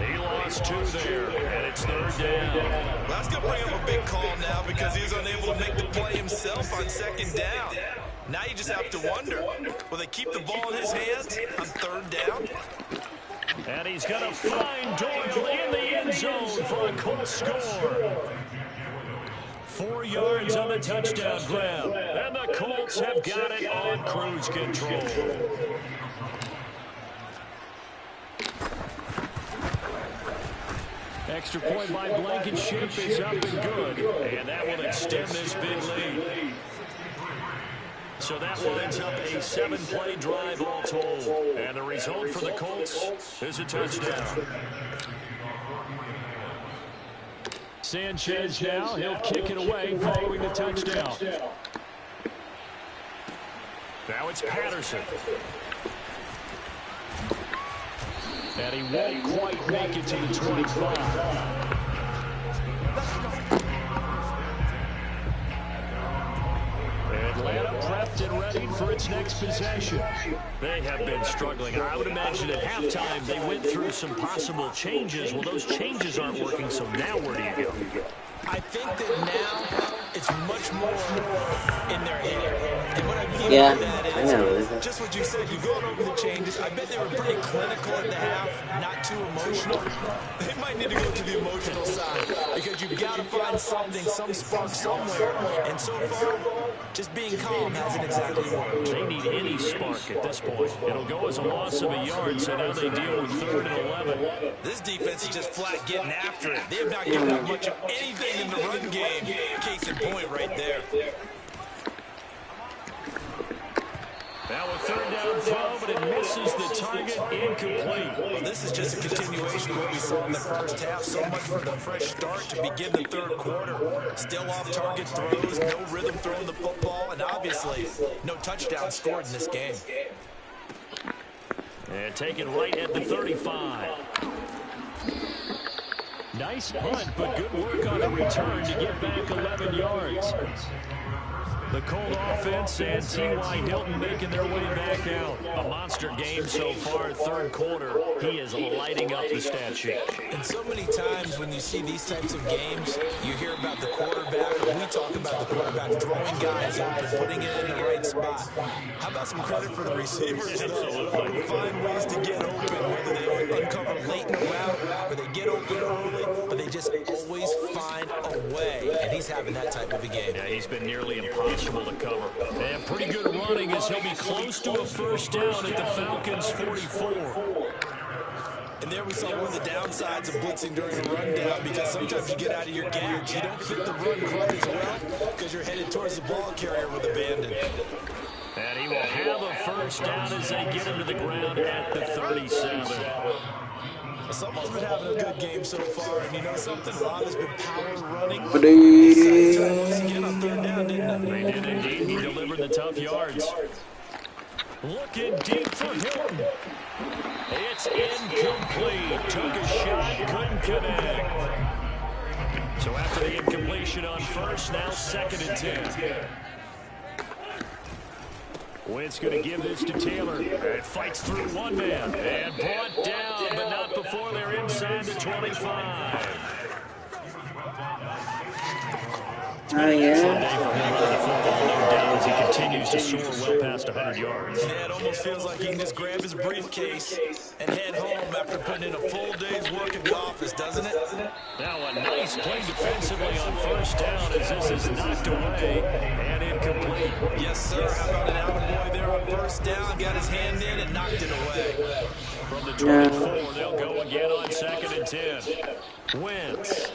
He lost 2 there, and it's 3rd down. Well, that's going to bring up a big call now because he was unable to make the play himself on 2nd down. Now you just have to wonder, will they keep the ball in his hands on 3rd down? And he's going to find Doyle in the end zone for a Colts score. 4 yards on the touchdown grab. And the Colts have got it on cruise control. Extra point by Blankenship is up and good. And that will extend this big lead. So that winds up a 7-play drive all told. And the result for the Colts is a touchdown. Sanchez now, he'll kick it away following the touchdown. Now it's Patterson. And he won't quite make it to the 25. Atlanta prepped and ready for its next possession. They have been struggling. I would imagine at halftime they went through some possible changes. Well, those changes aren't working, so now where do you go? I think that now it's much more in their head. And what I mean by that is just what you said. You go over the changes. I bet they were pretty clinical at the half, not too emotional. They might need to go to the emotional side because you've got to find something, some spark somewhere. And so far, just being calm hasn't exactly worked. They need any spark at this point. It'll go as a loss of a yard, so now they deal with 3rd and 11. This defense is just flat getting after it. They have not given up much of anything in the run game. Case in point right there. Now a 3rd down throw, but it misses the target, incomplete. Well, this is just a continuation of what we saw in the first half. So much for the fresh start to begin the 3rd quarter. Still off-target throws, no rhythm throwing the football, and obviously no touchdown scored in this game. And taken right at the 35. Nice punt, but good work on the return to get back 11 yards. The Colt offense and T.Y. Hilton making their way back out. A monster game so far, 3rd quarter. He is lighting up the stat sheet. And so many times when you see these types of games, you hear about the quarterback, or we talk about the quarterback throwing guys open, putting it in the right spot. How about some credit for the receivers? Absolutely. Find ways to get open, whether they uncover late in the route or they get open early, but they just always find a way. And he's having that type of a game. Yeah, he's been nearly impossible to cover. And pretty good running as he'll be close to a 1st down at the Falcons' 44. And there we saw one of the downsides of blitzing during a rundown, because sometimes you get out of your games. You don't fit the run quite as well because you're headed towards the ball carrier with abandon. And he will have a 1st down as they get him to the ground at the 37. Someone's been having a good game so far, and you know something? Rob has been power running. Once again on 3rd down, didn't they? They did indeed. He delivered the tough yards. Looking deep for Hilton. It's incomplete. Took a shot, couldn't connect. So after the incompletion on 1st, now 2nd and 10. Wentz going to give this to Taylor. And fights through one man. And brought down, but not before they're inside the 25. Oh, yeah. Day for him on the football, no doubt, as he continues to soar well past 100 yards. Yeah, it almost feels like he can just grab his briefcase and head home after putting in a full day's work in the office, doesn't it? Now a nice play defensively on 1st down as this is knocked away and incomplete. Yes, sir. How about an attaboy there on 1st down? Got his hand in and knocked it away. From the 24, they'll go again on 2nd and 10. Wentz.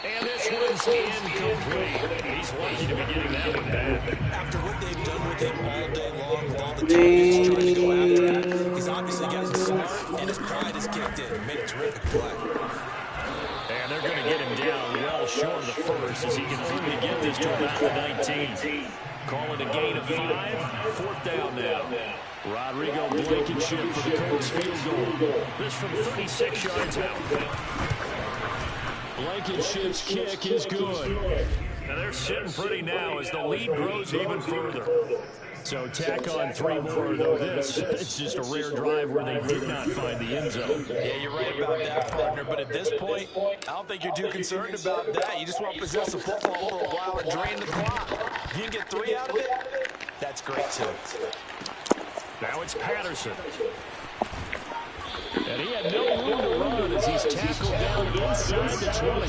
And this one is incomplete. He's lucky to be getting that one back. After what they've done with him all day long, with all the targets trying to go after him, he's obviously gotten smart, and his pride has kicked in. Made a terrific play. And they're going to get him down well short of the first as he can only get this to about the 19. Call it a gain of 5. 4th down now. Rodrigo Blankenship for the Colts field goal. This from 36 yards out. Blankenship's kick is good. And they're sitting pretty now as the lead grows even further. So tack on 3 more, though this it's just a rare drive where they did not find the end zone. Yeah, you're right about that, partner. But at this point, I don't think you're too concerned about that. You just want to possess the football for a while and drain the clock. If you can get 3 out of it, that's great, too. Now it's Patterson. And he had no room to run as he's tackled down inside the 20.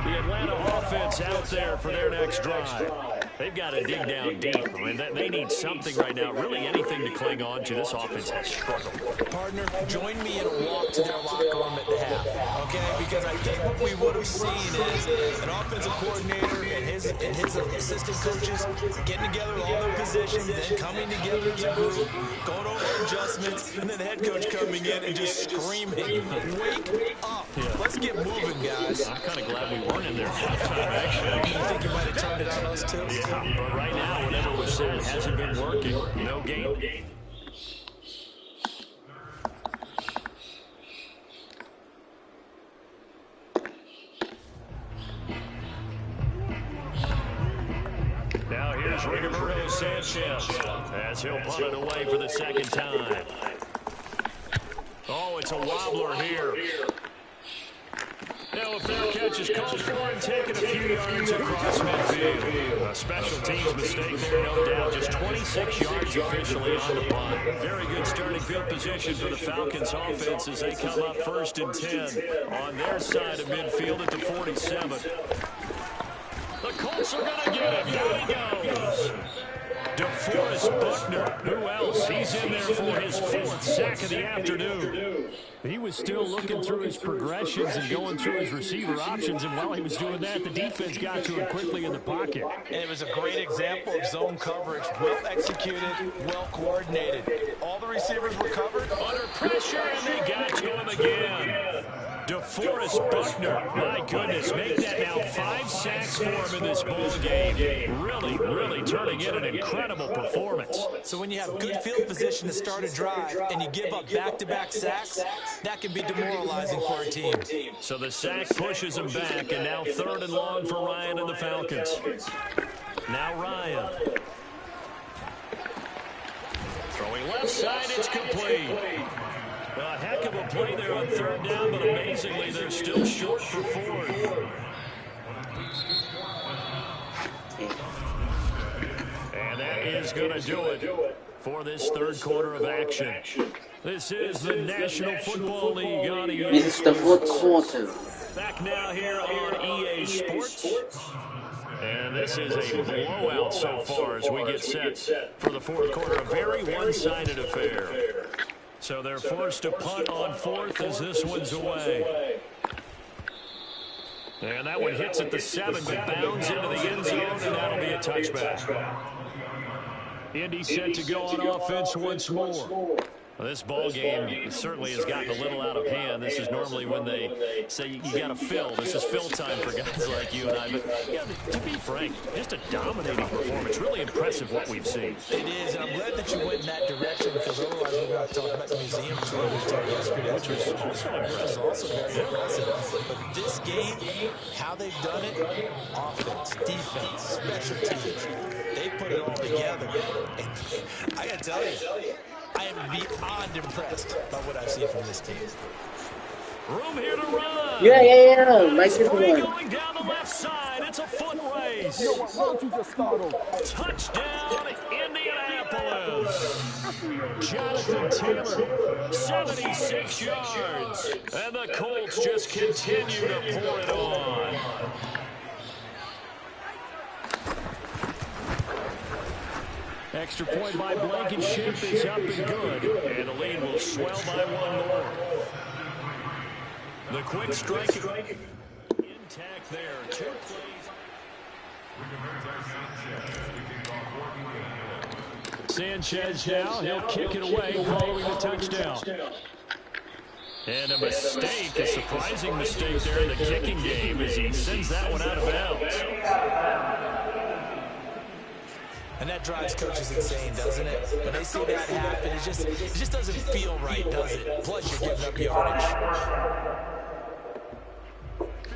The Atlanta offense out there for their next drive. They've got to dig down deep. I mean, they need something right now, really anything to cling on to. This offense has struggled. Partner, join me in a walk to their locker room at the half, okay? Because I think what we would have seen is an offensive coordinator and his assistant coaches getting together with all their positions, then coming together as a group, going over adjustments, and then the head coach coming in and just screaming, wake up. Yeah. Let's get moving, guys. I'm kind of glad we weren't in there halftime, actually. You think you might have turned it on us, too? Yeah, but right now, whatever was said hasn't been working. No game. Now here's Rigoberto Sanchez as he'll punt it away for the 2nd time. Oh, it's a wobbler here. Now, a fair catch is called for and taken a few yards across midfield. A special teams mistake there, no doubt. Just 26 yards officially on the punt. Very good starting field position for the Falcons offense as they come up 1st and 10 on their side of midfield at the 47. The Colts are going to get him. Down he goes. DeForest Buckner. Who else? He's in there for his 4th sack of the afternoon. He was still looking through his progressions and going through his receiver options, and while he was doing that, the defense got to him quickly in the pocket. And it was a great example of zone coverage. Well executed, well coordinated. All the receivers were covered under pressure, and they got to him again. DeForest Buckner, my goodness, make that now 5 sacks for him in this ball game. Really turning in an incredible performance. So when you have good field position to start a drive and you give up back-to-back sacks, that can be demoralizing for a team. So the sack pushes him back, and now 3rd and long for Ryan and the Falcons. Now Ryan. Throwing left side, it's complete. A heck of a play there on 3rd down, but amazingly, they're still short for 4th. And that is going to do it for this 3rd quarter of action. This is the National Football League on EA Sports. It's the 4th quarter. Back now here on EA Sports. And this is a blowout so far as we get set for the 4th quarter. A very one-sided affair. So they're forced to punt on 4th as this one's away. And that one hits at the 7, but bounds into the end zone, and that'll be a touchback. Indy set to go on offense once more. Well, this ball game certainly has gotten a little out of hand. This is normally when they say you got to fill. This is fill time for guys like you and I. But yeah, to be frank, just a dominating performance. Really impressive what we've seen. It is, and I'm glad that you went in that direction because otherwise we're going to talk about the museum tour we talked yesterday, which was also impressive. Also very impressive. But this game, how they've done it, offense, defense, special teams, they put it all together. And I got to tell you, I am beyond impressed by what I've seen from this team. Room here to run. Yeah. Mike is going one. down the left side. It's a foot race. Why don't you just start over? Touchdown, Indianapolis. Jonathan Taylor, 76 yards. And the Colts just continue to pour it on. Extra point by Blankenship is up and good. And the lead will swell by 1 more. The quick strike. Intact there. 2 plays. Sanchez now. He'll kick it away following the touchdown. And a mistake, a surprising mistake there in the kicking game as he sends that one out of bounds. And that drives coaches insane, doesn't it? When they see that happen, it just doesn't feel right, does it? Plus, you're giving up yardage.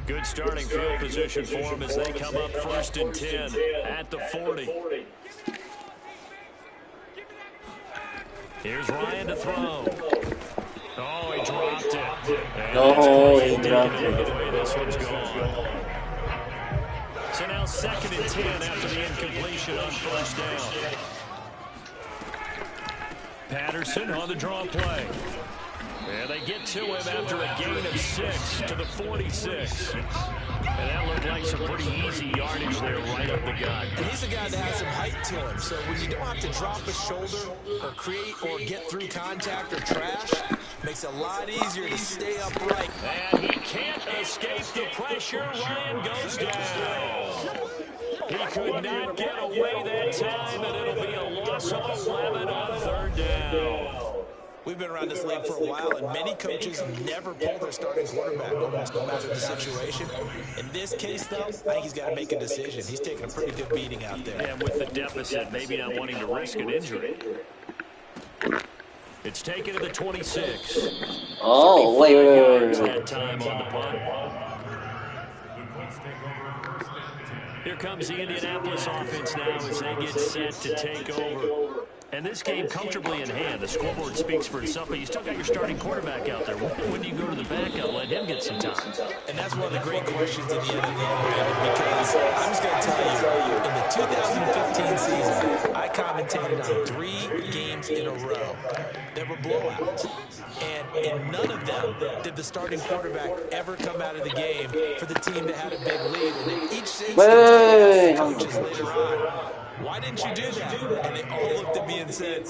Good starting field position for them as they come up 1st and 10 at the 40. Here's Ryan to throw. Oh, he dropped it. No, he dropped it. This one's gone. So now 2nd and 10 after the incompletion on 1st down. Patterson on the draw play. And they get to him after a gain of 6 to the 46. And that looked like some pretty easy yardage there right up the gut. And he's a guy that has some height to him. So when you don't have to drop a shoulder or create or get through contact or trash, makes it a lot easier to stay upright. And he can't escape the pressure. Ryan goes down. He could not get away that time, and it'll be a loss of 11 on 3rd down. We've been around this league for a while, and many coaches never pull their starting quarterback, almost no matter the situation. In this case, though, I think he's got to make a decision. He's taking a pretty good beating out there. And with the deficit, maybe not wanting to risk an injury. It's taken to the 26. Oh, wait. That time on the punt. Here comes the Indianapolis offense now as they get set to take over. And this game comfortably in hand. The scoreboard speaks for itself, but you still got your starting quarterback out there. When do you go to the backup, let him get some time? And that's one of the great questions in the NFL, because I'm just going to tell you, in the 2015 season, I commentated on 3 games in a row that were blowouts. And in none of them did the starting quarterback ever come out of the game for the team that had a big lead. And in each instance, I asked the coaches later on, why didn't you do that? And they all looked at me and said,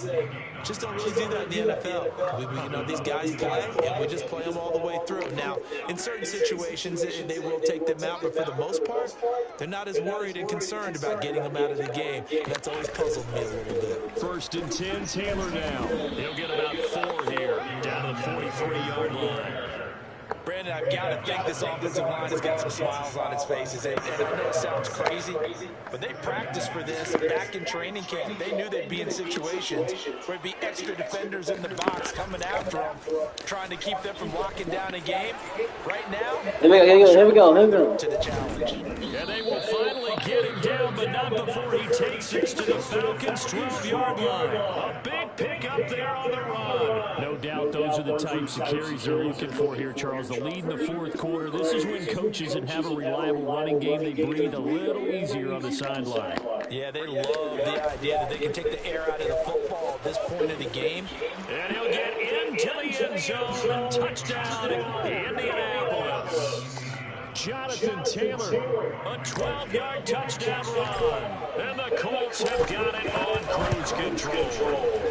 just don't really do that in the NFL. These guys play, and we just play them all the way through. Now, in certain situations, they will take them out, but for the most part, they're not as worried and concerned about getting them out of the game. And that's always puzzled me a little bit. 1st and 10, Taylor now. He'll get about 4 here, down to the 43-yard line. Brandon, I've got to think this offensive line has got some smiles on its faces. And I know it sounds crazy, but they practiced for this back in training camp. They knew they'd be in situations where there'd be extra defenders in the box coming after them, trying to keep them from locking down a game. Right now, Here we go. To the challenge. And they will finally get him down, but not before he takes it to the Falcons' 12-yard line. A big pickup there on the run. No doubt those are the types of carries they're looking for here, Charles. The lead in the 4th quarter. This is when coaches that have a reliable running game, they breathe a little easier on the sideline. Yeah, they love the idea that they can take the air out of the football at this point of the game. And he'll get into the end zone and touchdown Indianapolis. Jonathan Taylor, a 12-yard touchdown run. And the Colts have got it on cruise control.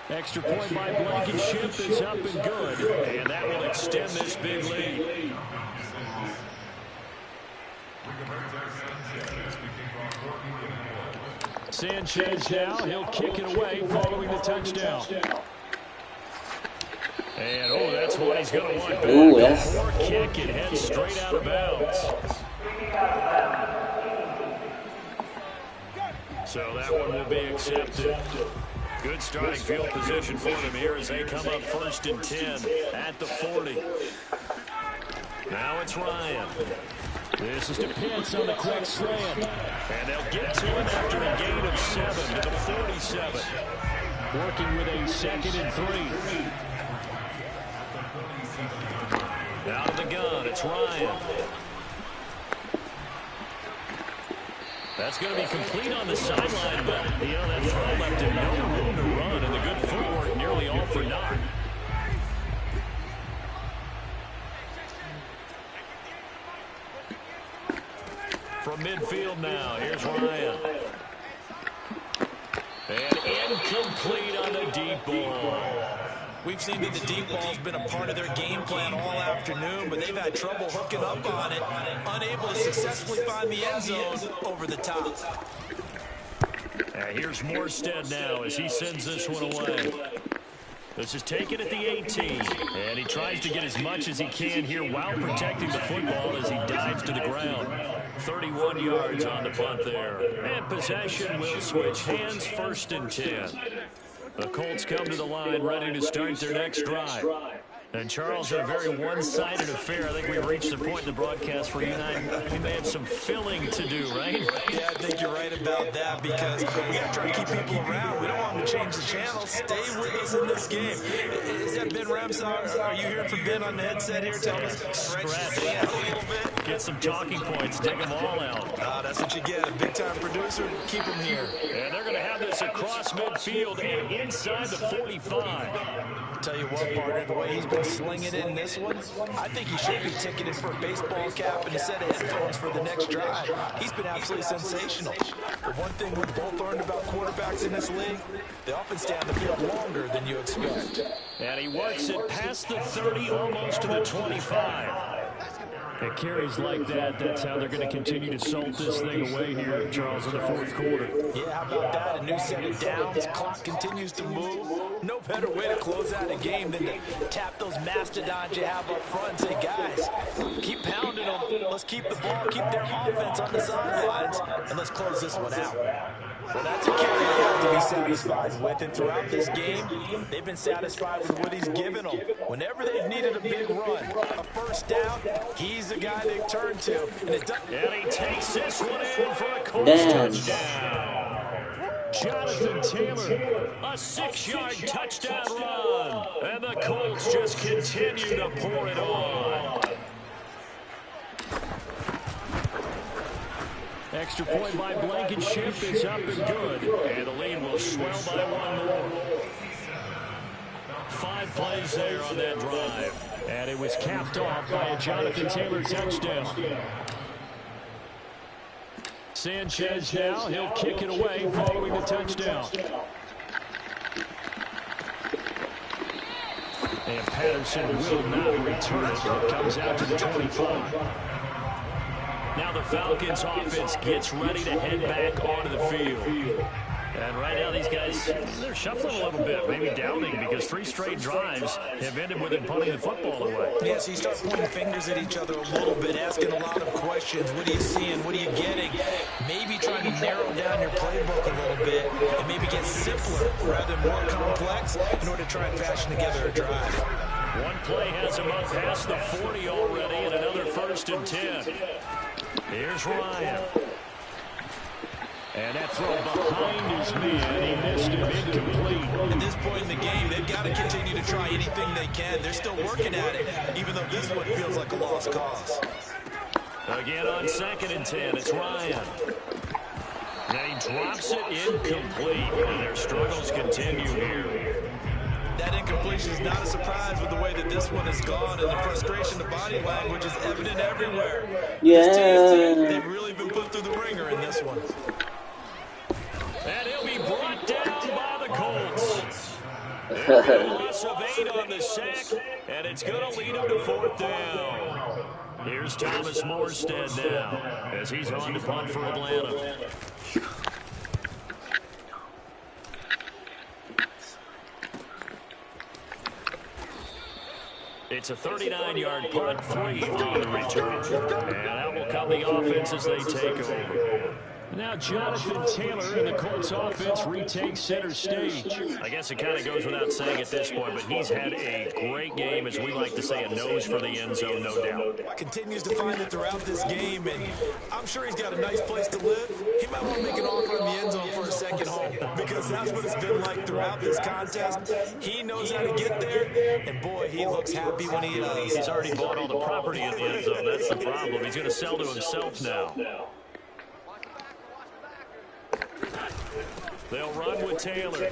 Extra point by Blankenship is up and good. And that will extend this big lead. Sanchez now, he'll kick it away following the touchdown. And, that's what he's going to want. Poor kick, it heads straight out of bounds. So that one will be accepted. Good starting field position for them here as they come up 1st and 10 at the 40. Now it's Ryan. This is to Pitts on the quick slant. And they'll get to him after a gain of 7 to the 47. Working with a 2nd and 3. Out of the gun, it's Ryan. That's going to be complete on the sideline, but, that throw left him no room to run, and the good footwork nearly all for naught. From midfield now, here's Ryan. And incomplete on the deep ball. We've seen that the deep ball's been a part of their game plan all afternoon, but they've had trouble hooking up on it, unable to successfully find the end zone over the top. Here's Morstead now as he sends this one away. This is taken at the 18, and he tries to get as much as he can here while protecting the football as he dives to the ground. 31 yards on the punt there. And possession will switch hands, 1st and 10. The Colts come to the line ready to start their next drive. And, Charles, a very one-sided affair. I think we've reached the point in the broadcast where you and I may have some filling to do, right? Yeah, I think you're right about that because we got to try to keep people around. We don't want them to change the channel. Stay with us in this game. Is that Ben Ramsar? Are you hearing from Ben on the headset here? Tell us. Stretch out a little bit. Get some talking points. Dig them all out. That's what you get. A big-time producer. Keep them here. And they're going to have this across midfield and inside the 45. Tell you what, partner, the way he's been slinging it in this one, I think he should be ticketed for a baseball cap and a set of headphones for the next drive. He's been absolutely sensational. The one thing we've both learned about quarterbacks in this league, they often stay on the field longer than you expect. And he works it past the 30, almost to the 25. It carries like that. That's how they're going to continue to salt this thing away here, Charles, in the 4th quarter. Yeah, how about that? A new set of downs. Clock continues to move. No better way to close out a game than to tap those mastodons you have up front and say, guys, keep pounding them. Let's keep the ball, keep their offense on the sidelines, and let's close this one out. Well, that's a carry they have to be satisfied with, and throughout this game, they've been satisfied with what he's given them. Whenever they've needed a big run, a 1st down, he's the guy they've turned to. And he takes this one in for a Colts touchdown. Jonathan Taylor, a 6-yard touchdown run. And the Colts just continue to pour it on. Extra point by Blankenship is up and good. And the lead will swell by 1 more. 5 plays there on that drive. And it was capped off by a Jonathan Taylor touchdown. Sanchez now, he'll kick it away following the touchdown. And Patterson will not return it. It comes out to the 25. Now the Falcons offense gets ready to head back onto the field. And right now these guys, they're shuffling a little bit, maybe doubting because 3 straight drives have ended with them punting the football away. Yeah, so you start pointing fingers at each other a little bit, asking a lot of questions. What are you seeing? What are you getting? Maybe trying to narrow down your playbook a little bit and maybe get simpler rather than more complex in order to try and fashion together a drive. One play has him up past the 40 already and another 1st and 10. Here's Ryan. And that throw behind his man, he missed him, incomplete. At this point in the game, they've got to continue to try anything they can. They're still working at it, even though this one feels like a lost cause. Again on 2nd and 10, it's Ryan. And he drops it incomplete, and their struggles continue here. That incompletion is not a surprise with the way that this one has gone, and the frustration, the body language is evident everywhere. Yeah. This team, they've really been put through the ringer in this one. And he'll be brought down by the Colts. A loss of 8 on the sack, and it's going to lead him to 4th down. Here's Thomas Morstead now as he's on to punt for Atlanta. It's a 39-yard punt, 3 on the return. And out will come the offense as they take over. Now Jonathan Taylor and the Colts offense retakes center stage. I guess it kind of goes without saying at this point, but he's had a great game, as we like to say, a nose for the end zone, no doubt. Continues to find it throughout this game, and I'm sure he's got a nice place to live. He might want to make an offer in the end zone for a second home, because that's what it's been like throughout this contest. He knows how to get there, and boy, he looks happy when he does. He's already bought all the property in the end zone. That's the problem. He's going to sell to himself now. They'll run with Taylor.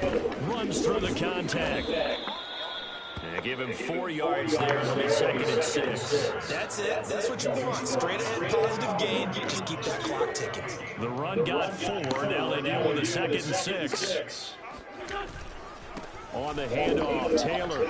Runs through the contact. And give him 4 yards there on the 2nd and 6. That's it. That's what you want. Straight ahead, positive gain. You just keep that clock ticking. The run got 4. Now they deal with a 2nd and 6. On the handoff, Taylor.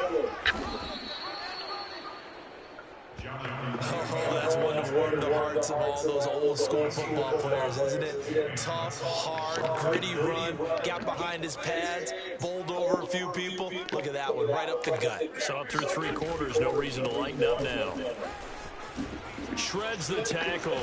Oh, that's one to warm the hearts of all those old school football players, isn't it? Tough, hard, gritty run, got behind his pads, bowled over a few people. Look at that one, right up the gut. Saw it through 3 quarters, no reason to lighten up now. Shreds the tackle.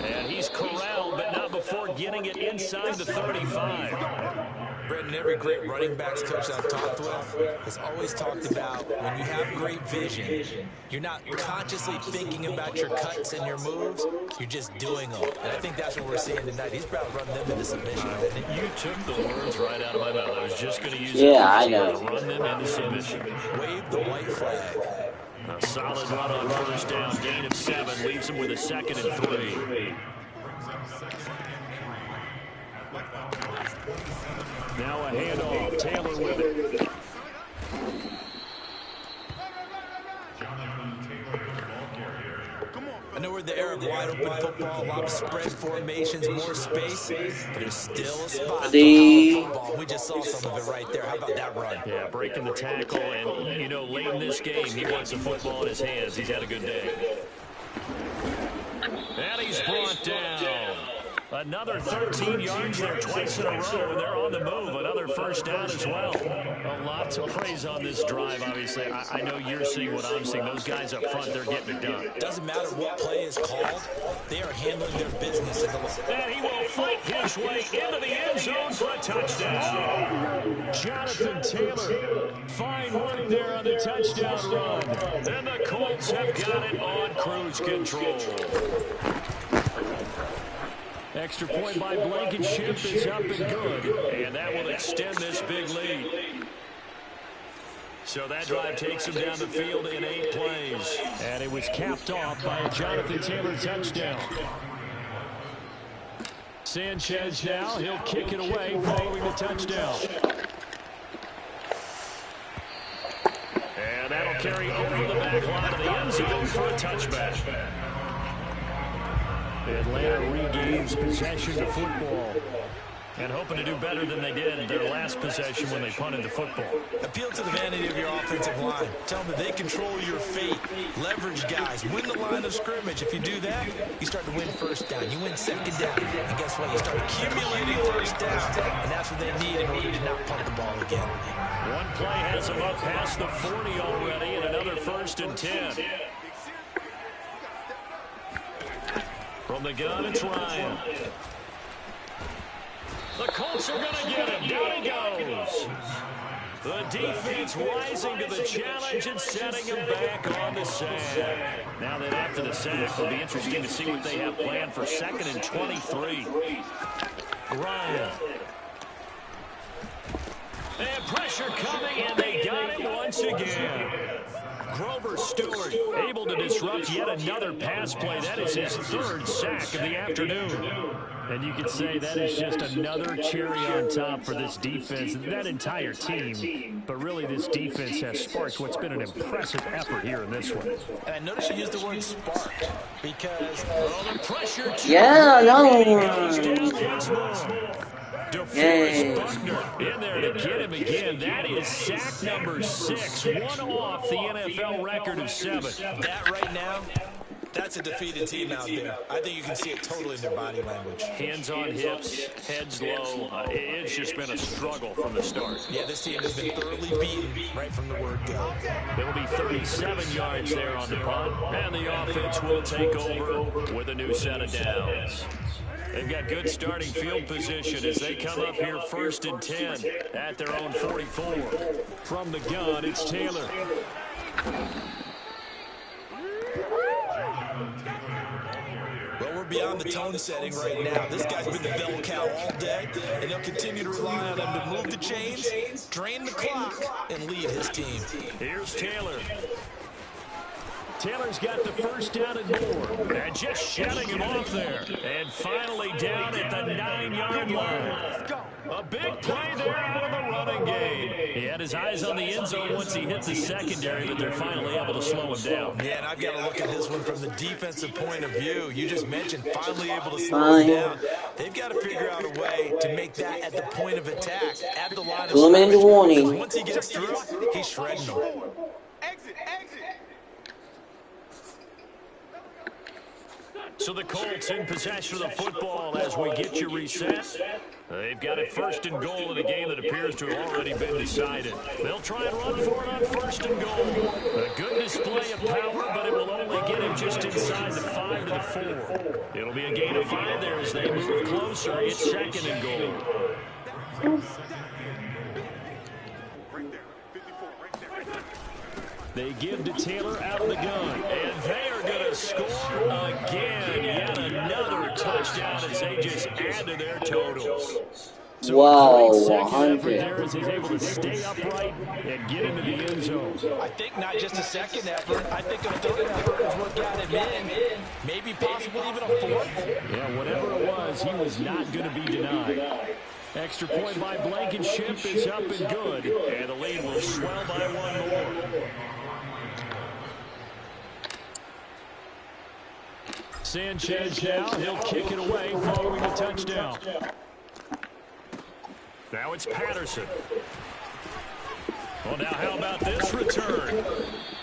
And he's corralled, but not before getting it inside the 35. Brendan, every great running backs coach I've talked with has always talked about when you have great vision, you're not consciously thinking about your cuts and your moves, you're just doing them. And I think that's what we're seeing tonight. He's about to run them into submission. You took the words right out of my mouth. I was just going to use I know. to run them into submission. Wave the white flag. A solid run on first down, gain of 7, leaves him with a 2nd and 3. Now a handoff, Taylor with it. I know we're in the era of wide open football, a lot of spread formations, more space, but there's still a spot for power football. We just saw some of it right there. How about that run? Yeah, breaking the tackle, and, you know, late in this game, he wants the football in his hands. He's had a good day. And he's brought down. Another 13 yards there twice in a row, and they're on the move. Another first down as well. A lot to praise on this drive, obviously. I know you're seeing what I'm seeing. Those guys up front, they're getting it done. Doesn't matter what play is called. They are handling their business. And he will fight his way into the end zone for a touchdown. Jonathan Taylor, fine work there on the touchdown run. And the Colts have got it on cruise control. Extra point by Blankenship is up and good, and that will extend this big lead. So that drive takes him down the field in 8 plays. And it was capped off by a Jonathan Taylor touchdown. Sanchez now, he'll kick it away following the touchdown. And that'll carry over the back line of the end zone for a touchback. Atlanta regains possession of football and hoping to do better than they did in their last possession when they punted the football. Appeal to the vanity of your offensive line. Tell them that they control your fate. Leverage guys. Win the line of scrimmage. If you do that, you start to win first down. You win second down. And guess what? You start accumulating first down. And that's what they need in order to not punt the ball again. One play has them up past the 40 already, and another 1st and 10. From the gun, it's Ryan. The Colts are going to get him. Down he goes. The defense rising to the challenge and setting him back on the sack. Now that after the sack, it'll be interesting to see what they have planned for 2nd and 23. Ryan. And pressure coming, and they got it once again. Grover Stewart able to disrupt yet another pass play. That is his 3rd sack of the afternoon. And you could say that is just another cherry on top for this defense and that entire team. But really, this defense has sparked what's been an impressive effort here in this one. And I noticed you used the word sparked because the pressure. Yeah, no. DeForest Buckner in there to get him again. That is sack number 6, one off the NFL record of 7. That right now, that's a defeated team out there. I think you can see it totally in their body language. Hands on hips, heads low. It's just been a struggle from the start. Yeah, this team has been thoroughly beaten right from the word go. It'll be 37 yards there on the punt, and the offense will take over with a new set of downs. They've got good starting field position as they come up here 1st and 10 at their own 44. From the gun, it's Taylor. Well, we're beyond the tone setting right now. This guy's been the bell cow all day, and they'll continue to rely on him to move the chains, drain the clock, and lead his team. Here's Taylor. Taylor's got the first down and more. And just shutting him off there. And finally down at the 9-yard line. A big play there out of the running game. He had his eyes on the end zone once he hit the secondary, but they're finally able to slow him down. Yeah, and I've got to look at this one from the defensive point of view. You just mentioned finally able to slow him down. They've got to figure out a way to make that at the point of attack, at the line of scrimmage. Once he gets through, he's shredding them. Exit. So the Colts in possession of the football as we get you reset. They've got it first and goal in a game that appears to have already been decided. They'll try and run for it on first and goal. A good display of power, but it will only get him just inside the 5 to the 4. It'll be a gain of 5 there as they move closer. It's second and goal. They give to Taylor out of the gun, and they are going to score again. Yet another touchdown as they just add to their totals. So wow, second effort there as he's able to stay upright and get into the end zone. I think not just a second effort. I think a third effort is what got him in. Maybe possibly even a fourth. Yeah, whatever it was, he was not going to be denied. Extra point by Blankenship is up and good, and the lead will swell by 1 more. Sanchez now, he'll kick it away following the touchdown. Now it's Patterson. Well, now how about this return?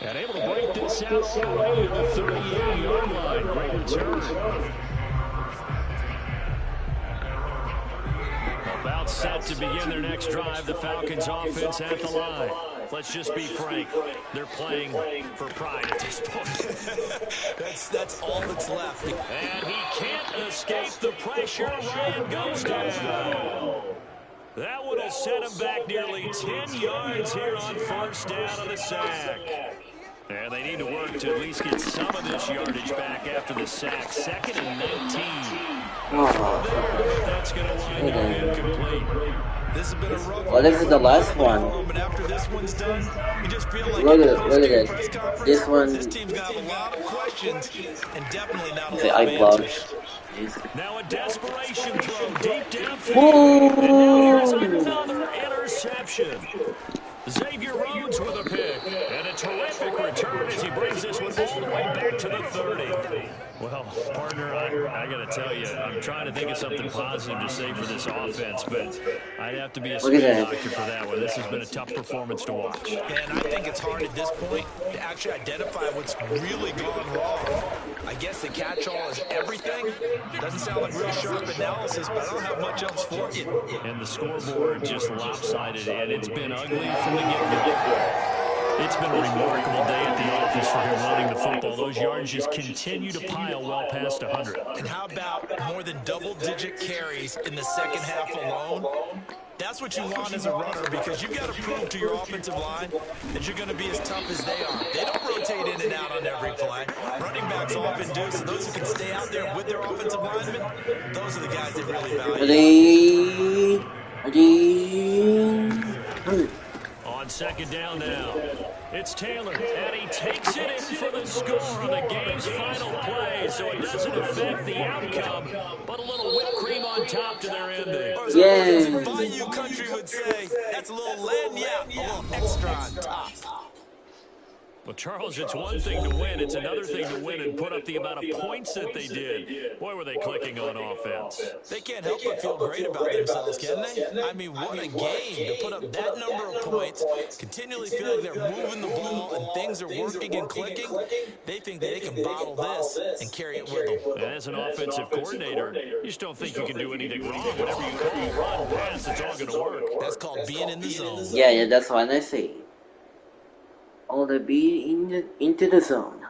And able to break this out all the way to the 38-yard line. Great return. About set to begin their next drive. The Falcons offense at the line. Let's just be frank. They're playing for pride at this point. That's all that's left. And he can't escape the pressure. Ryan goes down. That one will set him back nearly 10 yards here on first down on the sack. And they need to work to at least get some of this yardage back after the sack. 2nd and 19. That's going to wind up incomplete. This has been a rough well, this is the last one. But after this one's done, you just feel like look at it. This one. This team's got a lot of questions and definitely not a lot I of love answers. Now a desperation throw deep downfield. And now here's another interception. Xavier Rhodes with a pick. And a terrific return as he brings this one all the way back to the 30. Well, partner, I got to tell you, I'm trying to think of something positive to say for this offense, but I'd have to be a spin doctor for that one. This has been a tough performance to watch. And I think it's hard at this point to actually identify what's really gone wrong. I guess the catch-all is everything. Doesn't sound like real sharp analysis, but I don't have much else for you. And the scoreboard just lopsided, and it's been ugly from the get-go. It's been a remarkable day at the office for him running the football. Those yards just continue to pile well past 100. And how about more than double-digit carries in the second half alone? That's what you want as a runner because you've got to prove to your offensive line that you're going to be as tough as they are. They don't rotate in and out on every play. Running backs often do, so those who can stay out there with their offensive linemen, those are the guys they really value. On second down now, it's Taylor, and he takes it in for the score on the game's final play, so it doesn't affect the outcome, but a little whipped cream on top to their ending. Yeah. Bayou country would say, that's a little lagniappe, a little extra on top. Well, Charles, it's one thing to win. It's another thing to win and put up the amount of points that they did. Boy, were they clicking on offense. They can't help but feel great about themselves, can they? I mean, what a game to put up that number of points, continually feel like they're moving the ball and things are working and clicking. They think that they can bottle this and carry it with them. And as an offensive coordinator, you just don't think you can do anything wrong. Whatever you call, run, pass, it's all going to work. That's called being in the zone. Yeah, that's what I say. All the be into the zone.